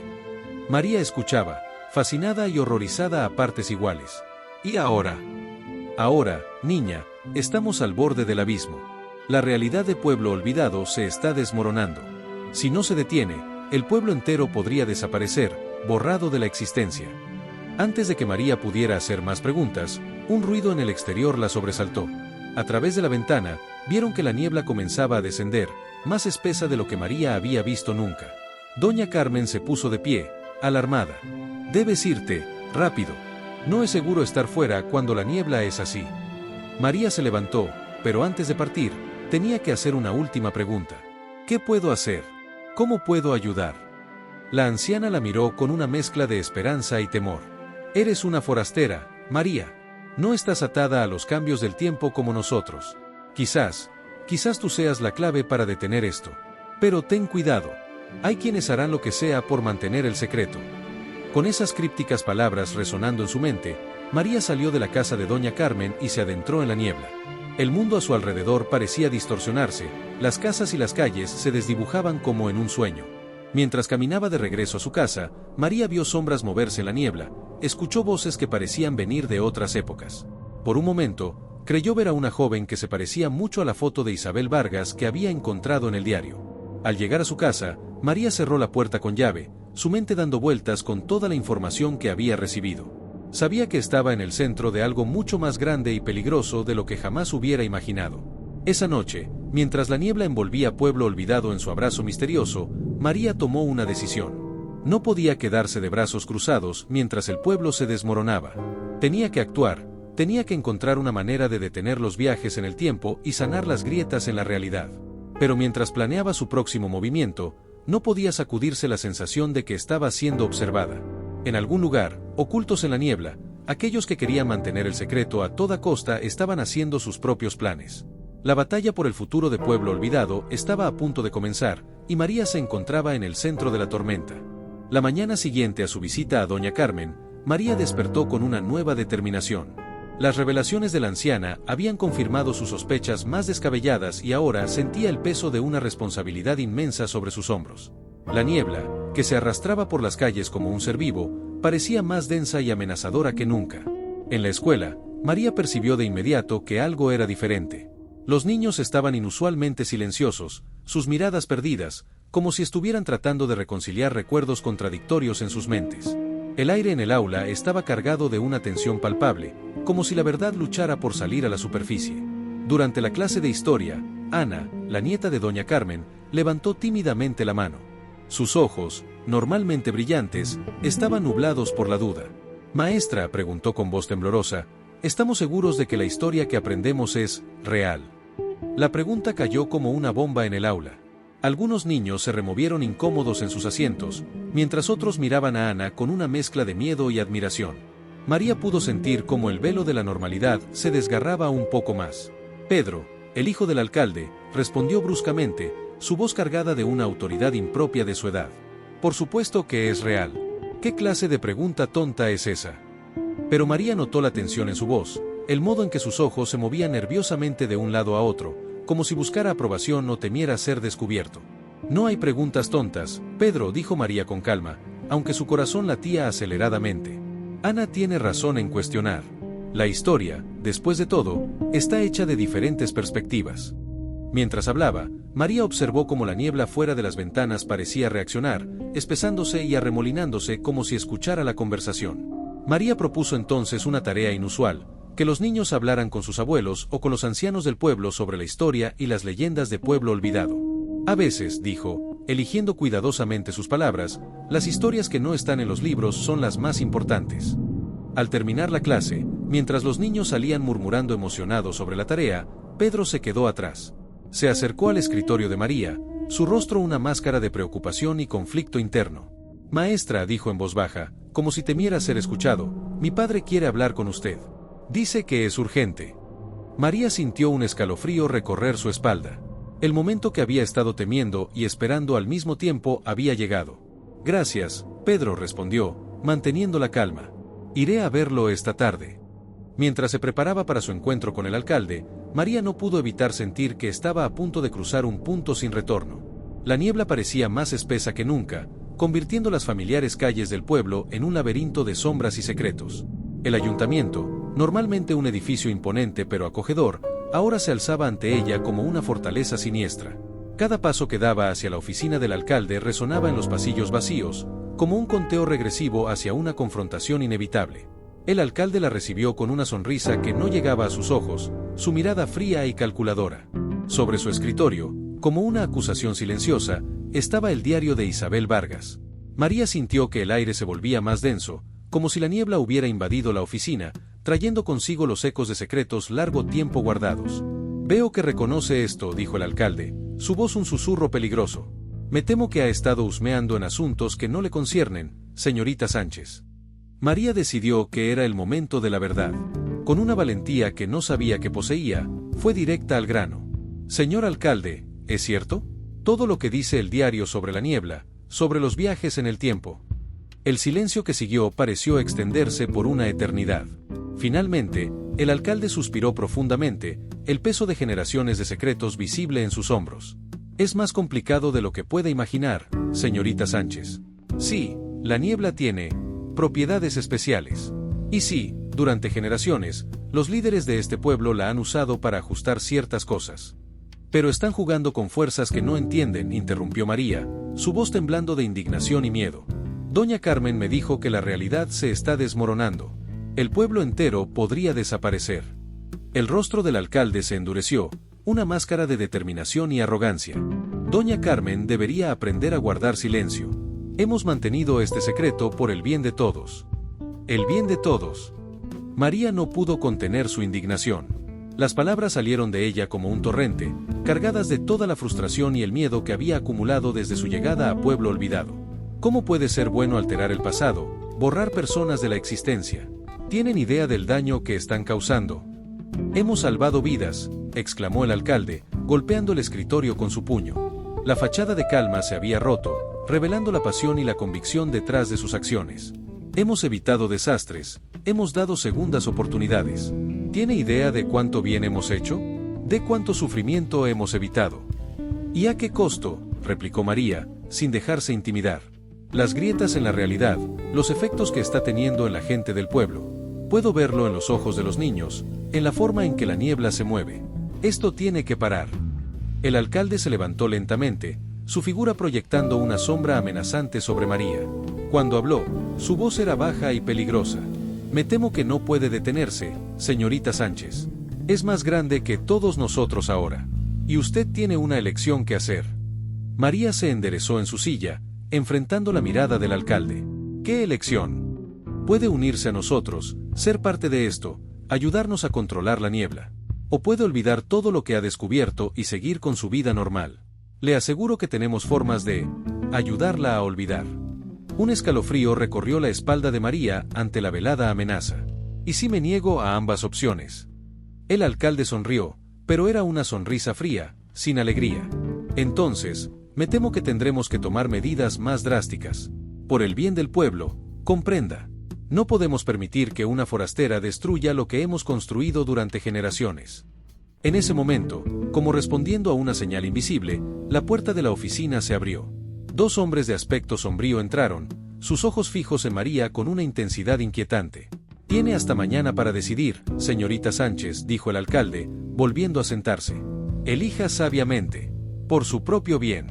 María escuchaba, fascinada y horrorizada a partes iguales. ¿Y ahora? Ahora, niña, estamos al borde del abismo. La realidad de Pueblo Olvidado se está desmoronando. Si no se detiene, el pueblo entero podría desaparecer, borrado de la existencia. Antes de que María pudiera hacer más preguntas, un ruido en el exterior la sobresaltó. A través de la ventana, vieron que la niebla comenzaba a descender, más espesa de lo que María había visto nunca. Doña Carmen se puso de pie, alarmada. Debes irte, rápido. No es seguro estar fuera cuando la niebla es así. María se levantó, pero antes de partir, tenía que hacer una última pregunta. ¿Qué puedo hacer? ¿Cómo puedo ayudar? La anciana la miró con una mezcla de esperanza y temor. Eres una forastera, María. No estás atada a los cambios del tiempo como nosotros. Quizás tú seas la clave para detener esto. Pero ten cuidado. Hay quienes harán lo que sea por mantener el secreto. Con esas crípticas palabras resonando en su mente, María salió de la casa de doña Carmen y se adentró en la niebla. El mundo a su alrededor parecía distorsionarse, las casas y las calles se desdibujaban como en un sueño. Mientras caminaba de regreso a su casa, María vio sombras moverse en la niebla, escuchó voces que parecían venir de otras épocas. Por un momento, creyó ver a una joven que se parecía mucho a la foto de Isabel Vargas que había encontrado en el diario. Al llegar a su casa, María cerró la puerta con llave, su mente dando vueltas con toda la información que había recibido. Sabía que estaba en el centro de algo mucho más grande y peligroso de lo que jamás hubiera imaginado. Esa noche, mientras la niebla envolvía Pueblo Olvidado en su abrazo misterioso, María tomó una decisión. No podía quedarse de brazos cruzados mientras el pueblo se desmoronaba. Tenía que actuar, tenía que encontrar una manera de detener los viajes en el tiempo y sanar las grietas en la realidad. Pero mientras planeaba su próximo movimiento, no podía sacudirse la sensación de que estaba siendo observada. En algún lugar, ocultos en la niebla, aquellos que querían mantener el secreto a toda costa estaban haciendo sus propios planes. La batalla por el futuro de Pueblo Olvidado estaba a punto de comenzar, y María se encontraba en el centro de la tormenta. La mañana siguiente a su visita a doña Carmen, María despertó con una nueva determinación. Las revelaciones de la anciana habían confirmado sus sospechas más descabelladas y ahora sentía el peso de una responsabilidad inmensa sobre sus hombros. La niebla, que se arrastraba por las calles como un ser vivo, parecía más densa y amenazadora que nunca. En la escuela, María percibió de inmediato que algo era diferente. Los niños estaban inusualmente silenciosos, sus miradas perdidas, como si estuvieran tratando de reconciliar recuerdos contradictorios en sus mentes. El aire en el aula estaba cargado de una tensión palpable, como si la verdad luchara por salir a la superficie. Durante la clase de historia, Ana, la nieta de doña Carmen, levantó tímidamente la mano. Sus ojos, normalmente brillantes, estaban nublados por la duda. Maestra, preguntó con voz temblorosa, ¿estamos seguros de que la historia que aprendemos es real? La pregunta cayó como una bomba en el aula. Algunos niños se removieron incómodos en sus asientos, mientras otros miraban a Ana con una mezcla de miedo y admiración. María pudo sentir cómo el velo de la normalidad se desgarraba un poco más. Pedro, el hijo del alcalde, respondió bruscamente, su voz cargada de una autoridad impropia de su edad. Por supuesto que es real. ¿Qué clase de pregunta tonta es esa? Pero María notó la tensión en su voz, el modo en que sus ojos se movían nerviosamente de un lado a otro, como si buscara aprobación o temiera ser descubierto. No hay preguntas tontas, Pedro, dijo María con calma, aunque su corazón latía aceleradamente. Ana tiene razón en cuestionar. La historia, después de todo, está hecha de diferentes perspectivas. Mientras hablaba, María observó cómo la niebla fuera de las ventanas parecía reaccionar, espesándose y arremolinándose como si escuchara la conversación. María propuso entonces una tarea inusual, que los niños hablaran con sus abuelos o con los ancianos del pueblo sobre la historia y las leyendas de pueblo olvidado. A veces, dijo, eligiendo cuidadosamente sus palabras, las historias que no están en los libros son las más importantes. Al terminar la clase, mientras los niños salían murmurando emocionados sobre la tarea, Pedro se quedó atrás. Se acercó al escritorio de María, su rostro una máscara de preocupación y conflicto interno. Maestra, dijo en voz baja, como si temiera ser escuchado, mi padre quiere hablar con usted. Dice que es urgente. María sintió un escalofrío recorrer su espalda. El momento que había estado temiendo y esperando al mismo tiempo había llegado. Gracias, Pedro respondió, manteniendo la calma. Iré a verlo esta tarde. Mientras se preparaba para su encuentro con el alcalde, María no pudo evitar sentir que estaba a punto de cruzar un punto sin retorno. La niebla parecía más espesa que nunca, convirtiendo las familiares calles del pueblo en un laberinto de sombras y secretos. El ayuntamiento, normalmente un edificio imponente pero acogedor, ahora se alzaba ante ella como una fortaleza siniestra. Cada paso que daba hacia la oficina del alcalde resonaba en los pasillos vacíos, como un conteo regresivo hacia una confrontación inevitable. El alcalde la recibió con una sonrisa que no llegaba a sus ojos, su mirada fría y calculadora. Sobre su escritorio, como una acusación silenciosa, estaba el diario de Isabel Vargas. María sintió que el aire se volvía más denso, como si la niebla hubiera invadido la oficina, trayendo consigo los ecos de secretos largo tiempo guardados. Veo que reconoce esto, dijo el alcalde, su voz un susurro peligroso. Me temo que ha estado husmeando en asuntos que no le conciernen, señorita Sánchez. María decidió que era el momento de la verdad. Con una valentía que no sabía que poseía, fue directa al grano. Señor alcalde, ¿es cierto? Todo lo que dice el diario sobre la niebla, sobre los viajes en el tiempo. El silencio que siguió pareció extenderse por una eternidad. Finalmente, el alcalde suspiró profundamente, el peso de generaciones de secretos visible en sus hombros. Es más complicado de lo que puede imaginar, señorita Sánchez. Sí, la niebla tiene propiedades especiales. Y sí, durante generaciones, los líderes de este pueblo la han usado para ajustar ciertas cosas. Pero están jugando con fuerzas que no entienden, interrumpió María, su voz temblando de indignación y miedo. Doña Carmen me dijo que la realidad se está desmoronando. El pueblo entero podría desaparecer. El rostro del alcalde se endureció, una máscara de determinación y arrogancia. Doña Carmen debería aprender a guardar silencio. Hemos mantenido este secreto por el bien de todos. El bien de todos. María no pudo contener su indignación. Las palabras salieron de ella como un torrente, cargadas de toda la frustración y el miedo que había acumulado desde su llegada a Pueblo Olvidado. ¿Cómo puede ser bueno alterar el pasado, borrar personas de la existencia? ¿Tienen idea del daño que están causando? Hemos salvado vidas, exclamó el alcalde, golpeando el escritorio con su puño. La fachada de calma se había roto, revelando la pasión y la convicción detrás de sus acciones. Hemos evitado desastres, hemos dado segundas oportunidades. ¿Tiene idea de cuánto bien hemos hecho? ¿De cuánto sufrimiento hemos evitado? ¿Y a qué costo?, replicó María, sin dejarse intimidar. Las grietas en la realidad, los efectos que está teniendo en la gente del pueblo. Puedo verlo en los ojos de los niños, en la forma en que la niebla se mueve. Esto tiene que parar. El alcalde se levantó lentamente, su figura proyectando una sombra amenazante sobre María. Cuando habló, su voz era baja y peligrosa. Me temo que no puede detenerse, señorita Sánchez. Es más grande que todos nosotros ahora. Y usted tiene una elección que hacer. María se enderezó en su silla, enfrentando la mirada del alcalde. ¿Qué elección? Puede unirse a nosotros, ser parte de esto, ayudarnos a controlar la niebla. O puede olvidar todo lo que ha descubierto y seguir con su vida normal. Le aseguro que tenemos formas de ayudarla a olvidar. Un escalofrío recorrió la espalda de María ante la velada amenaza. ¿Y si me niego a ambas opciones? El alcalde sonrió, pero era una sonrisa fría, sin alegría. Entonces, me temo que tendremos que tomar medidas más drásticas. Por el bien del pueblo, comprenda. No podemos permitir que una forastera destruya lo que hemos construido durante generaciones. En ese momento, como respondiendo a una señal invisible, la puerta de la oficina se abrió. Dos hombres de aspecto sombrío entraron, sus ojos fijos en María con una intensidad inquietante. «Tiene hasta mañana para decidir, señorita Sánchez», dijo el alcalde, volviendo a sentarse. «Elija sabiamente. Por su propio bien».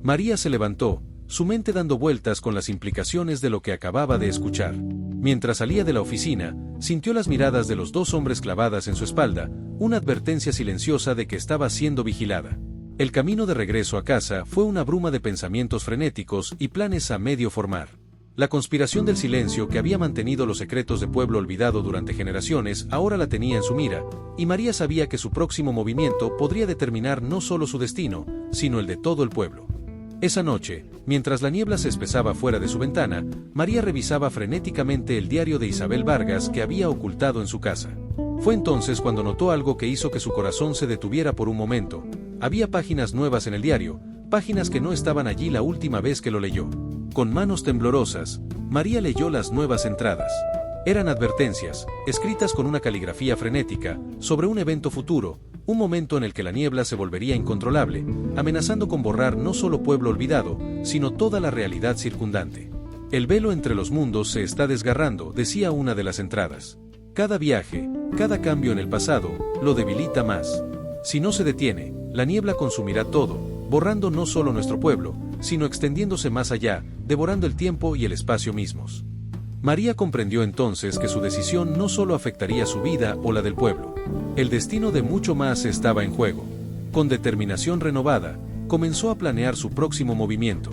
María se levantó, su mente dando vueltas con las implicaciones de lo que acababa de escuchar. Mientras salía de la oficina, sintió las miradas de los dos hombres clavadas en su espalda, una advertencia silenciosa de que estaba siendo vigilada. El camino de regreso a casa fue una bruma de pensamientos frenéticos y planes a medio formar. La conspiración del silencio que había mantenido los secretos de Pueblo Olvidado durante generaciones ahora la tenía en su mira, y María sabía que su próximo movimiento podría determinar no solo su destino, sino el de todo el pueblo. Esa noche, mientras la niebla se espesaba fuera de su ventana, María revisaba frenéticamente el diario de Isabel Vargas que había ocultado en su casa. Fue entonces cuando notó algo que hizo que su corazón se detuviera por un momento. Había páginas nuevas en el diario, páginas que no estaban allí la última vez que lo leyó. Con manos temblorosas, María leyó las nuevas entradas. Eran advertencias, escritas con una caligrafía frenética, sobre un evento futuro, un momento en el que la niebla se volvería incontrolable, amenazando con borrar no solo Pueblo Olvidado, sino toda la realidad circundante. «El velo entre los mundos se está desgarrando», decía una de las entradas. «Cada viaje, cada cambio en el pasado, lo debilita más. Si no se detiene, la niebla consumirá todo, borrando no solo nuestro pueblo, sino extendiéndose más allá, devorando el tiempo y el espacio mismos». María comprendió entonces que su decisión no solo afectaría su vida o la del pueblo. El destino de mucho más estaba en juego. Con determinación renovada, comenzó a planear su próximo movimiento.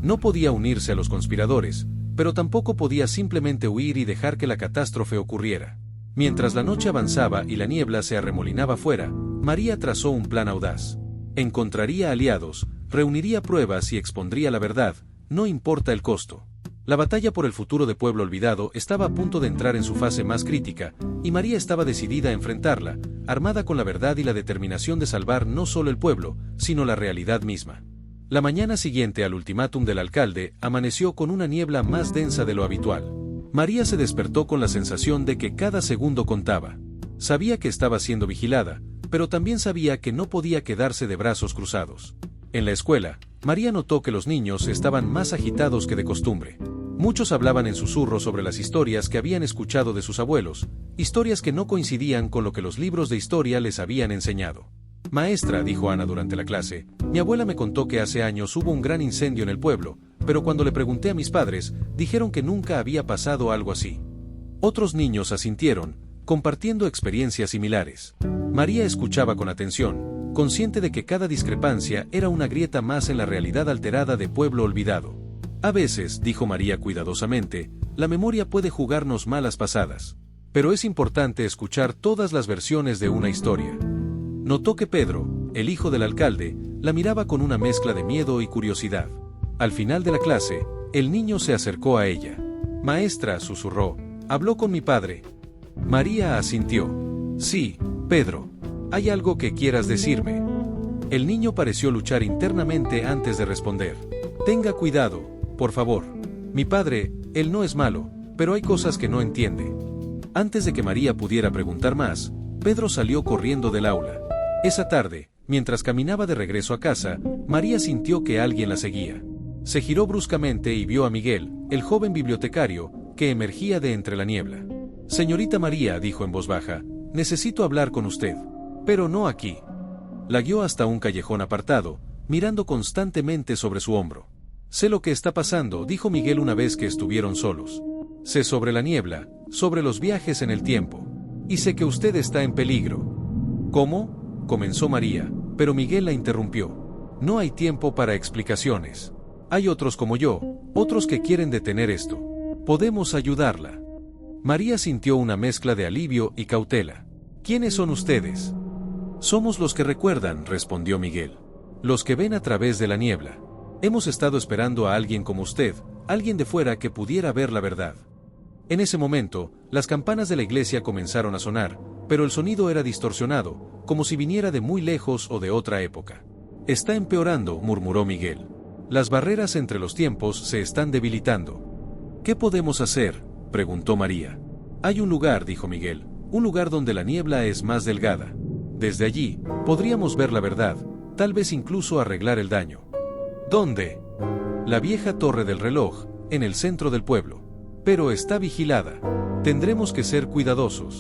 No podía unirse a los conspiradores, pero tampoco podía simplemente huir y dejar que la catástrofe ocurriera. Mientras la noche avanzaba y la niebla se arremolinaba fuera, María trazó un plan audaz. Encontraría aliados, reuniría pruebas y expondría la verdad, no importa el costo. La batalla por el futuro de Pueblo Olvidado estaba a punto de entrar en su fase más crítica, y María estaba decidida a enfrentarla, armada con la verdad y la determinación de salvar no solo el pueblo, sino la realidad misma. La mañana siguiente al ultimátum del alcalde, amaneció con una niebla más densa de lo habitual. María se despertó con la sensación de que cada segundo contaba. Sabía que estaba siendo vigilada, pero también sabía que no podía quedarse de brazos cruzados. En la escuela, María notó que los niños estaban más agitados que de costumbre. Muchos hablaban en susurros sobre las historias que habían escuchado de sus abuelos, historias que no coincidían con lo que los libros de historia les habían enseñado. «Maestra», dijo Ana durante la clase, «mi abuela me contó que hace años hubo un gran incendio en el pueblo, pero cuando le pregunté a mis padres, dijeron que nunca había pasado algo así». Otros niños asintieron, compartiendo experiencias similares. María escuchaba con atención, consciente de que cada discrepancia era una grieta más en la realidad alterada de Pueblo Olvidado. «A veces», dijo María cuidadosamente, «la memoria puede jugarnos malas pasadas. Pero es importante escuchar todas las versiones de una historia». Notó que Pedro, el hijo del alcalde, la miraba con una mezcla de miedo y curiosidad. Al final de la clase, el niño se acercó a ella. «Maestra», susurró, «habló con mi padre». María asintió. «Sí, Pedro. ¿Hay algo que quieras decirme?». El niño pareció luchar internamente antes de responder. «Tenga cuidado, por favor. Mi padre, él no es malo, pero hay cosas que no entiende». Antes de que María pudiera preguntar más, Pedro salió corriendo del aula. Esa tarde, mientras caminaba de regreso a casa, María sintió que alguien la seguía. Se giró bruscamente y vio a Miguel, el joven bibliotecario, que emergía de entre la niebla. «Señorita María», dijo en voz baja, «necesito hablar con usted. Pero no aquí». La guió hasta un callejón apartado, mirando constantemente sobre su hombro. «Sé lo que está pasando», dijo Miguel una vez que estuvieron solos. «Sé sobre la niebla, sobre los viajes en el tiempo. Y sé que usted está en peligro». «¿Cómo?», comenzó María, pero Miguel la interrumpió. «No hay tiempo para explicaciones. Hay otros como yo, otros que quieren detener esto. Podemos ayudarla». María sintió una mezcla de alivio y cautela. «¿Quiénes son ustedes?». «Somos los que recuerdan», respondió Miguel. «Los que ven a través de la niebla. Hemos estado esperando a alguien como usted, alguien de fuera que pudiera ver la verdad». En ese momento, las campanas de la iglesia comenzaron a sonar, pero el sonido era distorsionado, como si viniera de muy lejos o de otra época. «Está empeorando», murmuró Miguel. «Las barreras entre los tiempos se están debilitando». «¿Qué podemos hacer?», preguntó María. «Hay un lugar», dijo Miguel, «un lugar donde la niebla es más delgada». Desde allí, podríamos ver la verdad, tal vez incluso arreglar el daño. ¿Dónde? La vieja torre del reloj, en el centro del pueblo. Pero está vigilada. Tendremos que ser cuidadosos.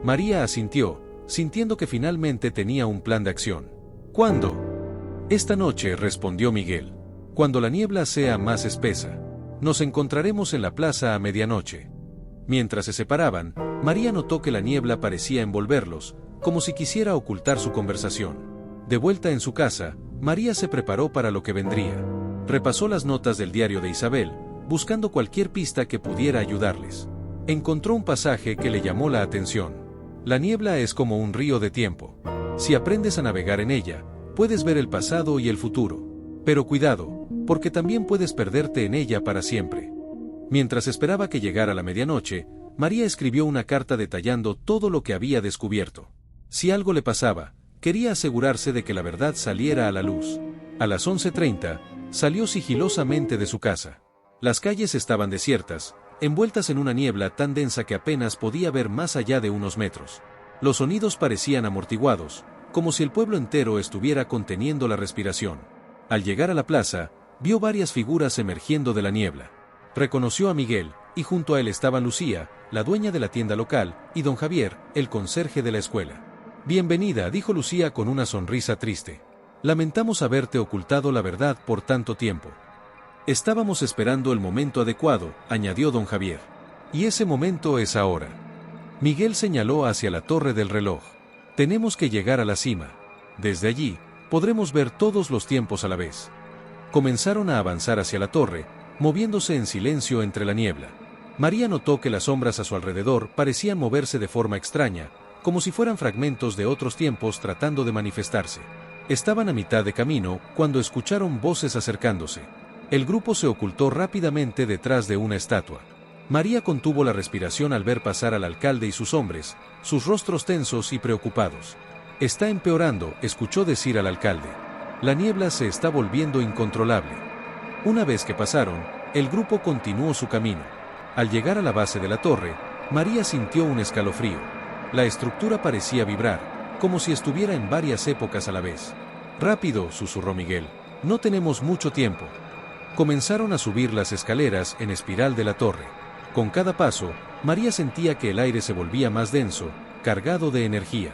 María asintió, sintiendo que finalmente tenía un plan de acción. ¿Cuándo? Esta noche, respondió Miguel. Cuando la niebla sea más espesa. Nos encontraremos en la plaza a medianoche. Mientras se separaban, María notó que la niebla parecía envolverlos, como si quisiera ocultar su conversación. De vuelta en su casa, María se preparó para lo que vendría. Repasó las notas del diario de Isabel, buscando cualquier pista que pudiera ayudarles. Encontró un pasaje que le llamó la atención. La niebla es como un río de tiempo. Si aprendes a navegar en ella, puedes ver el pasado y el futuro. Pero cuidado, porque también puedes perderte en ella para siempre. Mientras esperaba que llegara la medianoche, María escribió una carta detallando todo lo que había descubierto. Si algo le pasaba, quería asegurarse de que la verdad saliera a la luz. A las 11:30, salió sigilosamente de su casa. Las calles estaban desiertas, envueltas en una niebla tan densa que apenas podía ver más allá de unos metros. Los sonidos parecían amortiguados, como si el pueblo entero estuviera conteniendo la respiración. Al llegar a la plaza, vio varias figuras emergiendo de la niebla. Reconoció a Miguel, y junto a él estaban Lucía, la dueña de la tienda local, y don Javier, el conserje de la escuela. «Bienvenida», dijo Lucía con una sonrisa triste. «Lamentamos haberte ocultado la verdad por tanto tiempo». «Estábamos esperando el momento adecuado», añadió don Javier. «Y ese momento es ahora». Miguel señaló hacia la torre del reloj. «Tenemos que llegar a la cima. Desde allí, podremos ver todos los tiempos a la vez». Comenzaron a avanzar hacia la torre, moviéndose en silencio entre la niebla. María notó que las sombras a su alrededor parecían moverse de forma extraña, como si fueran fragmentos de otros tiempos tratando de manifestarse. Estaban a mitad de camino, cuando escucharon voces acercándose. El grupo se ocultó rápidamente detrás de una estatua. María contuvo la respiración al ver pasar al alcalde y sus hombres, sus rostros tensos y preocupados. «Está empeorando», escuchó decir al alcalde. «La niebla se está volviendo incontrolable». Una vez que pasaron, el grupo continuó su camino. Al llegar a la base de la torre, María sintió un escalofrío. La estructura parecía vibrar, como si estuviera en varias épocas a la vez. «Rápido», susurró Miguel, «no tenemos mucho tiempo». Comenzaron a subir las escaleras en espiral de la torre. Con cada paso, María sentía que el aire se volvía más denso, cargado de energía.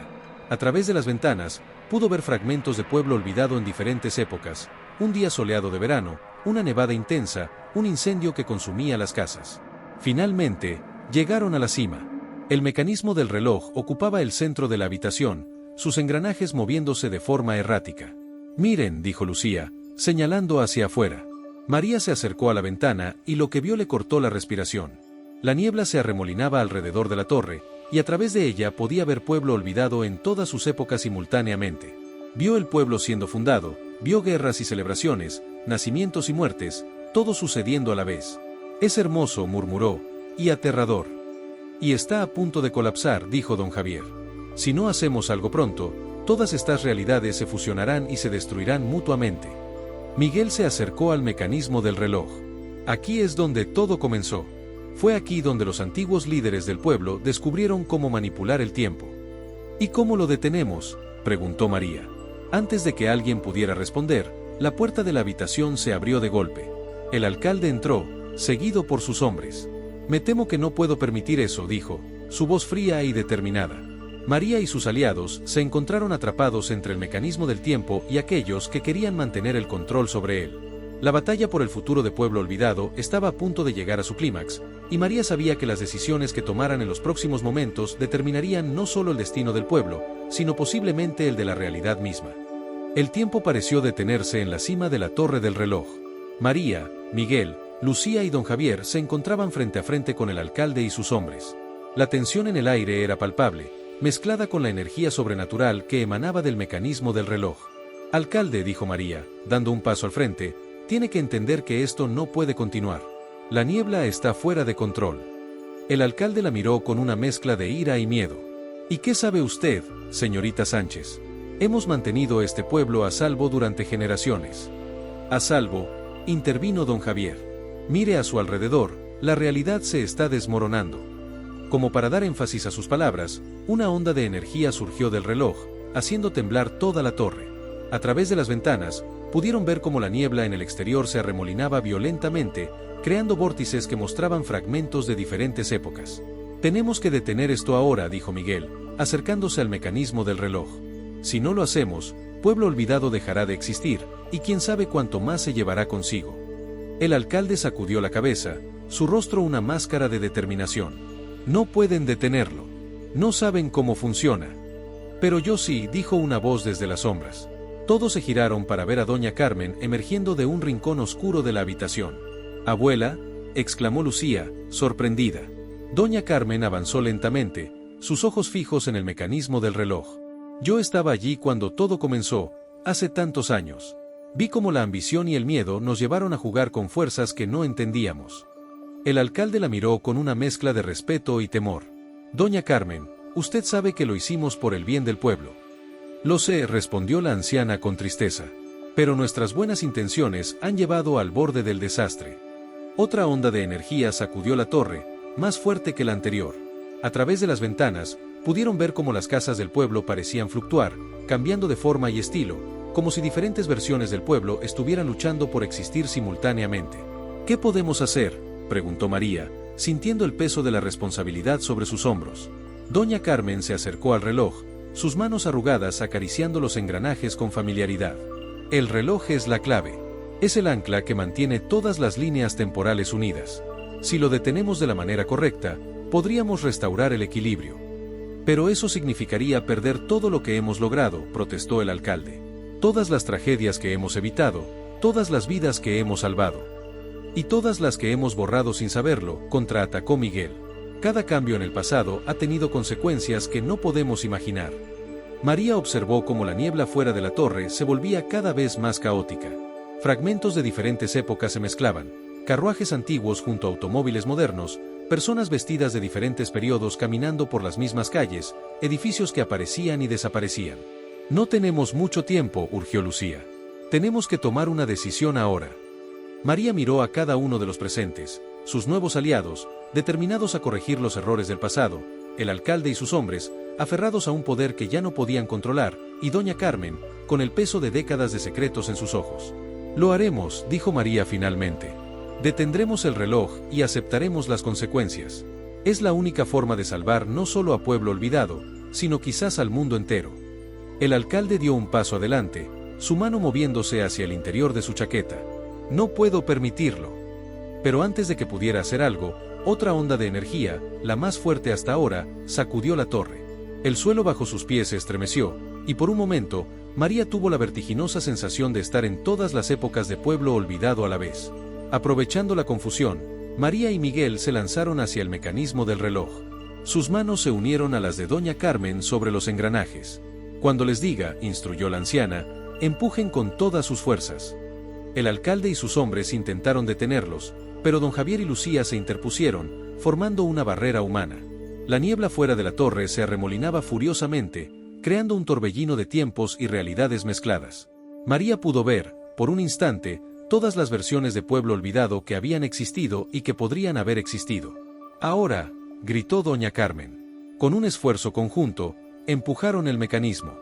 A través de las ventanas, pudo ver fragmentos de pueblo olvidado en diferentes épocas, un día soleado de verano, una nevada intensa, un incendio que consumía las casas. Finalmente, llegaron a la cima. El mecanismo del reloj ocupaba el centro de la habitación, sus engranajes moviéndose de forma errática. «Miren», dijo Lucía, señalando hacia afuera. María se acercó a la ventana y lo que vio le cortó la respiración. La niebla se arremolinaba alrededor de la torre, y a través de ella podía ver pueblo olvidado en todas sus épocas simultáneamente. Vio el pueblo siendo fundado, vio guerras y celebraciones, nacimientos y muertes, todo sucediendo a la vez. «Es hermoso», murmuró, «y aterrador». «Y está a punto de colapsar», dijo don Javier. «Si no hacemos algo pronto, todas estas realidades se fusionarán y se destruirán mutuamente». Miguel se acercó al mecanismo del reloj. «Aquí es donde todo comenzó. Fue aquí donde los antiguos líderes del pueblo descubrieron cómo manipular el tiempo». «¿Y cómo lo detenemos?», preguntó María. Antes de que alguien pudiera responder, la puerta de la habitación se abrió de golpe. El alcalde entró, seguido por sus hombres. «Me temo que no puedo permitir eso», dijo, su voz fría y determinada. María y sus aliados se encontraron atrapados entre el mecanismo del tiempo y aquellos que querían mantener el control sobre él. La batalla por el futuro de Pueblo Olvidado estaba a punto de llegar a su clímax, y María sabía que las decisiones que tomaran en los próximos momentos determinarían no solo el destino del pueblo, sino posiblemente el de la realidad misma. El tiempo pareció detenerse en la cima de la torre del reloj. María, Miguel, Lucía y don Javier se encontraban frente a frente con el alcalde y sus hombres. La tensión en el aire era palpable, mezclada con la energía sobrenatural que emanaba del mecanismo del reloj. «Alcalde», dijo María, dando un paso al frente, «tiene que entender que esto no puede continuar. La niebla está fuera de control». El alcalde la miró con una mezcla de ira y miedo. «¿Y qué sabe usted, señorita Sánchez? Hemos mantenido este pueblo a salvo durante generaciones». «A salvo», intervino don Javier. «Mire a su alrededor, la realidad se está desmoronando». Como para dar énfasis a sus palabras, una onda de energía surgió del reloj, haciendo temblar toda la torre. A través de las ventanas, pudieron ver cómo la niebla en el exterior se arremolinaba violentamente, creando vórtices que mostraban fragmentos de diferentes épocas. «Tenemos que detener esto ahora», dijo Miguel, acercándose al mecanismo del reloj. «Si no lo hacemos, Pueblo Olvidado dejará de existir, y quién sabe cuánto más se llevará consigo». El alcalde sacudió la cabeza, su rostro una máscara de determinación. «No pueden detenerlo. No saben cómo funciona». «Pero yo sí», dijo una voz desde las sombras. Todos se giraron para ver a doña Carmen emergiendo de un rincón oscuro de la habitación. «Abuela», exclamó Lucía, sorprendida. Doña Carmen avanzó lentamente, sus ojos fijos en el mecanismo del reloj. «Yo estaba allí cuando todo comenzó, hace tantos años. Vi cómo la ambición y el miedo nos llevaron a jugar con fuerzas que no entendíamos». El alcalde la miró con una mezcla de respeto y temor. «Doña Carmen, usted sabe que lo hicimos por el bien del pueblo». «Lo sé», respondió la anciana con tristeza. «Pero nuestras buenas intenciones han llevado al borde del desastre». Otra onda de energía sacudió la torre, más fuerte que la anterior. A través de las ventanas, pudieron ver cómo las casas del pueblo parecían fluctuar, cambiando de forma y estilo, como si diferentes versiones del pueblo estuvieran luchando por existir simultáneamente. «¿Qué podemos hacer?», preguntó María, sintiendo el peso de la responsabilidad sobre sus hombros. Doña Carmen se acercó al reloj, sus manos arrugadas acariciando los engranajes con familiaridad. «El reloj es la clave. Es el ancla que mantiene todas las líneas temporales unidas. Si lo detenemos de la manera correcta, podríamos restaurar el equilibrio». «Pero eso significaría perder todo lo que hemos logrado», protestó el alcalde. «Todas las tragedias que hemos evitado, todas las vidas que hemos salvado. Y todas las que hemos borrado sin saberlo», contraatacó Miguel. «Cada cambio en el pasado ha tenido consecuencias que no podemos imaginar». María observó cómo la niebla fuera de la torre se volvía cada vez más caótica. Fragmentos de diferentes épocas se mezclaban, carruajes antiguos junto a automóviles modernos, personas vestidas de diferentes periodos caminando por las mismas calles, edificios que aparecían y desaparecían. «No tenemos mucho tiempo», urgió Lucía. «Tenemos que tomar una decisión ahora». María miró a cada uno de los presentes, sus nuevos aliados, determinados a corregir los errores del pasado, el alcalde y sus hombres, aferrados a un poder que ya no podían controlar, y doña Carmen, con el peso de décadas de secretos en sus ojos. «Lo haremos», dijo María finalmente. «Detendremos el reloj y aceptaremos las consecuencias. Es la única forma de salvar no solo a Pueblo Olvidado, sino quizás al mundo entero». El alcalde dio un paso adelante, su mano moviéndose hacia el interior de su chaqueta. «No puedo permitirlo». Pero antes de que pudiera hacer algo, otra onda de energía, la más fuerte hasta ahora, sacudió la torre. El suelo bajo sus pies se estremeció, y por un momento, María tuvo la vertiginosa sensación de estar en todas las épocas de Pueblo Olvidado a la vez. Aprovechando la confusión, María y Miguel se lanzaron hacia el mecanismo del reloj. Sus manos se unieron a las de doña Carmen sobre los engranajes. «Cuando les diga», instruyó la anciana, «empujen con todas sus fuerzas». El alcalde y sus hombres intentaron detenerlos, pero don Javier y Lucía se interpusieron, formando una barrera humana. La niebla fuera de la torre se arremolinaba furiosamente, creando un torbellino de tiempos y realidades mezcladas. María pudo ver, por un instante, todas las versiones de Pueblo Olvidado que habían existido y que podrían haber existido. «Ahora», gritó doña Carmen. Con un esfuerzo conjunto, empujaron el mecanismo.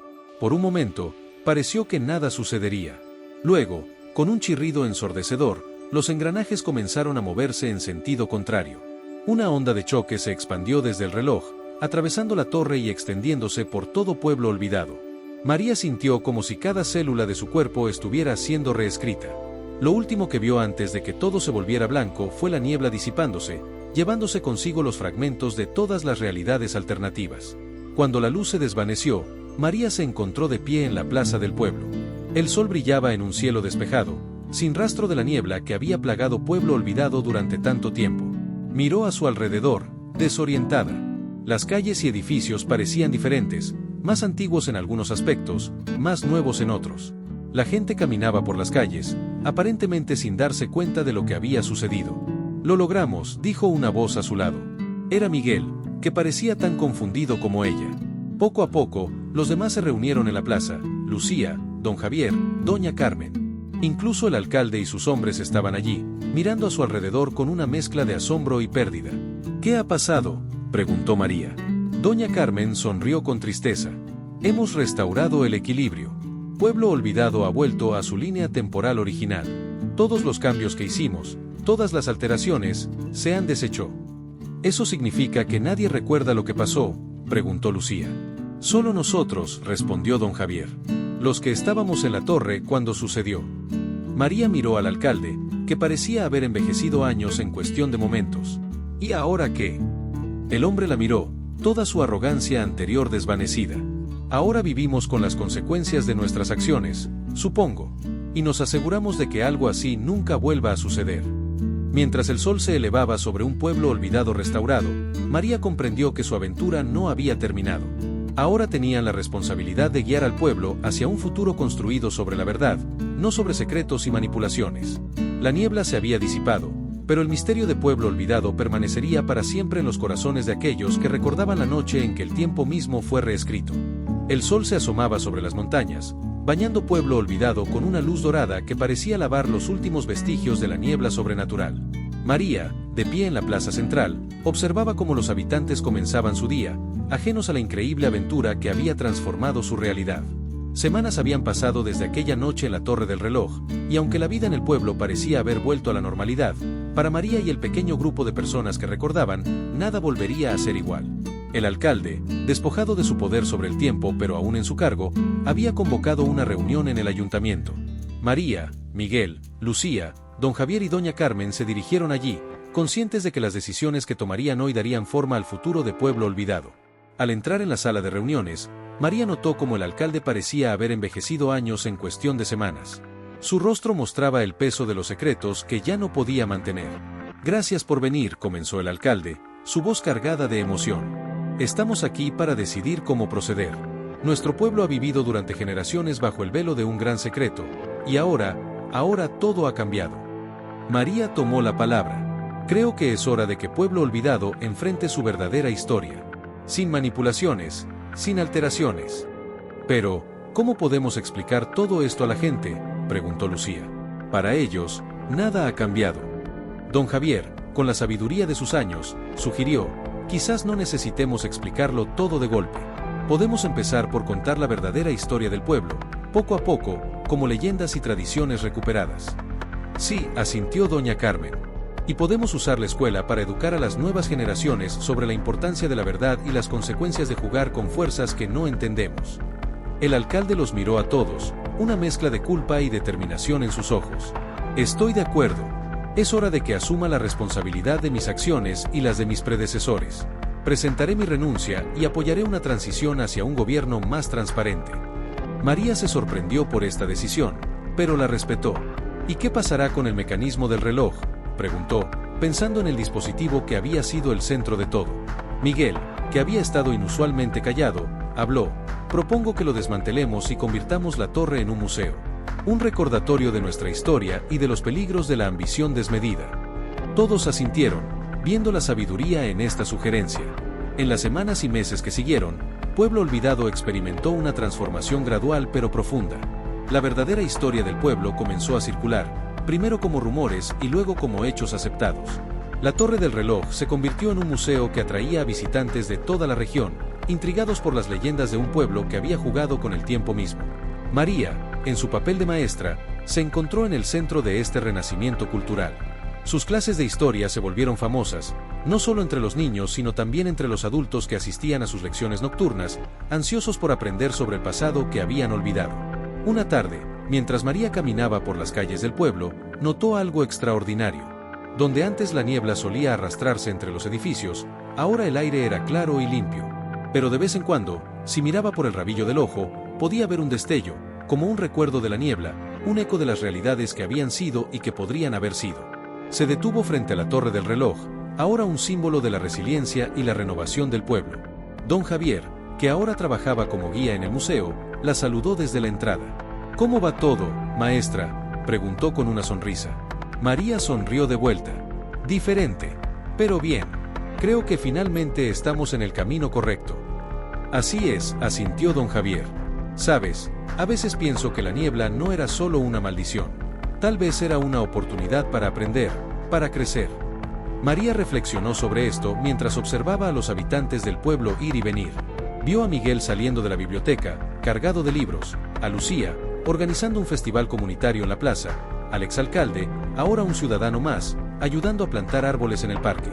Por un momento, pareció que nada sucedería. Luego, con un chirrido ensordecedor, los engranajes comenzaron a moverse en sentido contrario. Una onda de choque se expandió desde el reloj, atravesando la torre y extendiéndose por todo Pueblo Olvidado. María sintió como si cada célula de su cuerpo estuviera siendo reescrita. Lo último que vio antes de que todo se volviera blanco fue la niebla disipándose, llevándose consigo los fragmentos de todas las realidades alternativas. Cuando la luz se desvaneció, María se encontró de pie en la plaza del pueblo. El sol brillaba en un cielo despejado, sin rastro de la niebla que había plagado Pueblo Olvidado durante tanto tiempo. Miró a su alrededor, desorientada. Las calles y edificios parecían diferentes, más antiguos en algunos aspectos, más nuevos en otros. La gente caminaba por las calles, aparentemente sin darse cuenta de lo que había sucedido. «Lo logramos», dijo una voz a su lado. Era Miguel, que parecía tan confundido como ella. Poco a poco, los demás se reunieron en la plaza: Lucía, don Javier, doña Carmen. Incluso el alcalde y sus hombres estaban allí, mirando a su alrededor con una mezcla de asombro y pérdida. «¿Qué ha pasado?», preguntó María. Doña Carmen sonrió con tristeza. Hemos restaurado el equilibrio. Pueblo Olvidado ha vuelto a su línea temporal original. Todos los cambios que hicimos, todas las alteraciones, se han deshecho. ¿Eso significa que nadie recuerda lo que pasó?, preguntó Lucía. Solo nosotros, respondió don Javier. Los que estábamos en la torre cuando sucedió. María miró al alcalde, que parecía haber envejecido años en cuestión de momentos. ¿Y ahora qué? El hombre la miró, toda su arrogancia anterior desvanecida. Ahora vivimos con las consecuencias de nuestras acciones, supongo, y nos aseguramos de que algo así nunca vuelva a suceder. Mientras el sol se elevaba sobre un pueblo olvidado restaurado, María comprendió que su aventura no había terminado. Ahora tenían la responsabilidad de guiar al pueblo hacia un futuro construido sobre la verdad, no sobre secretos y manipulaciones. La niebla se había disipado, pero el misterio de Pueblo Olvidado permanecería para siempre en los corazones de aquellos que recordaban la noche en que el tiempo mismo fue reescrito. El sol se asomaba sobre las montañas, bañando Pueblo Olvidado con una luz dorada que parecía lavar los últimos vestigios de la niebla sobrenatural. María, de pie en la plaza central, observaba cómo los habitantes comenzaban su día, ajenos a la increíble aventura que había transformado su realidad. Semanas habían pasado desde aquella noche en la Torre del Reloj, y aunque la vida en el pueblo parecía haber vuelto a la normalidad, para María y el pequeño grupo de personas que recordaban, nada volvería a ser igual. El alcalde, despojado de su poder sobre el tiempo pero aún en su cargo, había convocado una reunión en el ayuntamiento. María, Miguel, Lucía, don Javier y doña Carmen se dirigieron allí, conscientes de que las decisiones que tomarían hoy darían forma al futuro de Pueblo Olvidado. Al entrar en la sala de reuniones, María notó cómo el alcalde parecía haber envejecido años en cuestión de semanas. Su rostro mostraba el peso de los secretos que ya no podía mantener. Gracias por venir, comenzó el alcalde, su voz cargada de emoción. Estamos aquí para decidir cómo proceder. Nuestro pueblo ha vivido durante generaciones bajo el velo de un gran secreto, y ahora todo ha cambiado. María tomó la palabra. Creo que es hora de que Pueblo Olvidado enfrente su verdadera historia. Sin manipulaciones, sin alteraciones. Pero, ¿cómo podemos explicar todo esto a la gente?, preguntó Lucía. Para ellos, nada ha cambiado. Don Javier, con la sabiduría de sus años, sugirió, quizás no necesitemos explicarlo todo de golpe. Podemos empezar por contar la verdadera historia del pueblo, poco a poco, como leyendas y tradiciones recuperadas. Sí, asintió doña Carmen. Y podemos usar la escuela para educar a las nuevas generaciones sobre la importancia de la verdad y las consecuencias de jugar con fuerzas que no entendemos. El alcalde los miró a todos, una mezcla de culpa y determinación en sus ojos. Estoy de acuerdo. Es hora de que asuma la responsabilidad de mis acciones y las de mis predecesores. Presentaré mi renuncia y apoyaré una transición hacia un gobierno más transparente. María se sorprendió por esta decisión, pero la respetó. ¿Y qué pasará con el mecanismo del reloj?, preguntó, pensando en el dispositivo que había sido el centro de todo. Miguel, que había estado inusualmente callado, habló. Propongo que lo desmantelemos y convirtamos la torre en un museo. Un recordatorio de nuestra historia y de los peligros de la ambición desmedida. Todos asintieron, viendo la sabiduría en esta sugerencia. En las semanas y meses que siguieron, Pueblo Olvidado experimentó una transformación gradual pero profunda. La verdadera historia del pueblo comenzó a circular, primero como rumores y luego como hechos aceptados. La Torre del Reloj se convirtió en un museo que atraía a visitantes de toda la región, intrigados por las leyendas de un pueblo que había jugado con el tiempo mismo. María, en su papel de maestra, se encontró en el centro de este renacimiento cultural. Sus clases de historia se volvieron famosas, no solo entre los niños sino también entre los adultos que asistían a sus lecciones nocturnas, ansiosos por aprender sobre el pasado que habían olvidado. Una tarde, mientras María caminaba por las calles del pueblo, notó algo extraordinario. Donde antes la niebla solía arrastrarse entre los edificios, ahora el aire era claro y limpio. Pero de vez en cuando, si miraba por el rabillo del ojo, podía ver un destello, como un recuerdo de la niebla, un eco de las realidades que habían sido y que podrían haber sido. Se detuvo frente a la Torre del Reloj, ahora un símbolo de la resiliencia y la renovación del pueblo. Don Javier, que ahora trabajaba como guía en el museo, la saludó desde la entrada. ¿Cómo va todo, maestra?, preguntó con una sonrisa. María sonrió de vuelta. Diferente, pero bien. Creo que finalmente estamos en el camino correcto. Así es, asintió don Javier. Sabes, a veces pienso que la niebla no era solo una maldición. Tal vez era una oportunidad para aprender, para crecer. María reflexionó sobre esto mientras observaba a los habitantes del pueblo ir y venir. Vio a Miguel saliendo de la biblioteca, cargado de libros, a Lucía, organizando un festival comunitario en la plaza, al exalcalde, ahora un ciudadano más, ayudando a plantar árboles en el parque.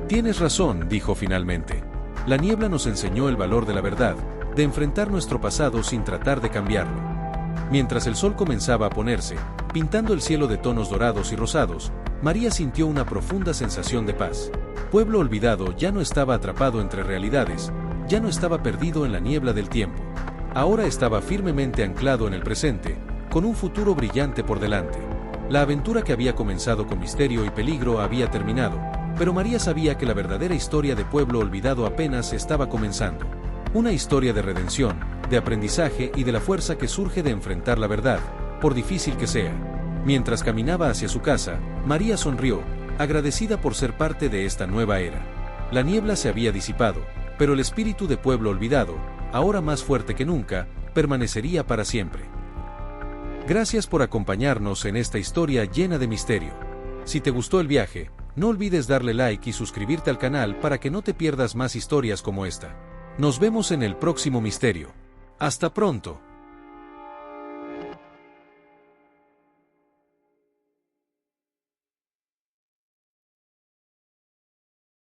Tienes razón, dijo finalmente. La niebla nos enseñó el valor de la verdad, de enfrentar nuestro pasado sin tratar de cambiarlo. Mientras el sol comenzaba a ponerse, pintando el cielo de tonos dorados y rosados, María sintió una profunda sensación de paz. Pueblo Olvidado ya no estaba atrapado entre realidades, ya no estaba perdido en la niebla del tiempo. Ahora estaba firmemente anclado en el presente, con un futuro brillante por delante. La aventura que había comenzado con misterio y peligro había terminado, pero María sabía que la verdadera historia de Pueblo Olvidado apenas estaba comenzando. Una historia de redención, de aprendizaje y de la fuerza que surge de enfrentar la verdad, por difícil que sea. Mientras caminaba hacia su casa, María sonrió, agradecida por ser parte de esta nueva era. La niebla se había disipado, pero el espíritu de Pueblo Olvidado, ahora más fuerte que nunca, permanecería para siempre. Gracias por acompañarnos en esta historia llena de misterio. Si te gustó el viaje, no olvides darle like y suscribirte al canal para que no te pierdas más historias como esta. Nos vemos en el próximo misterio. ¡Hasta pronto!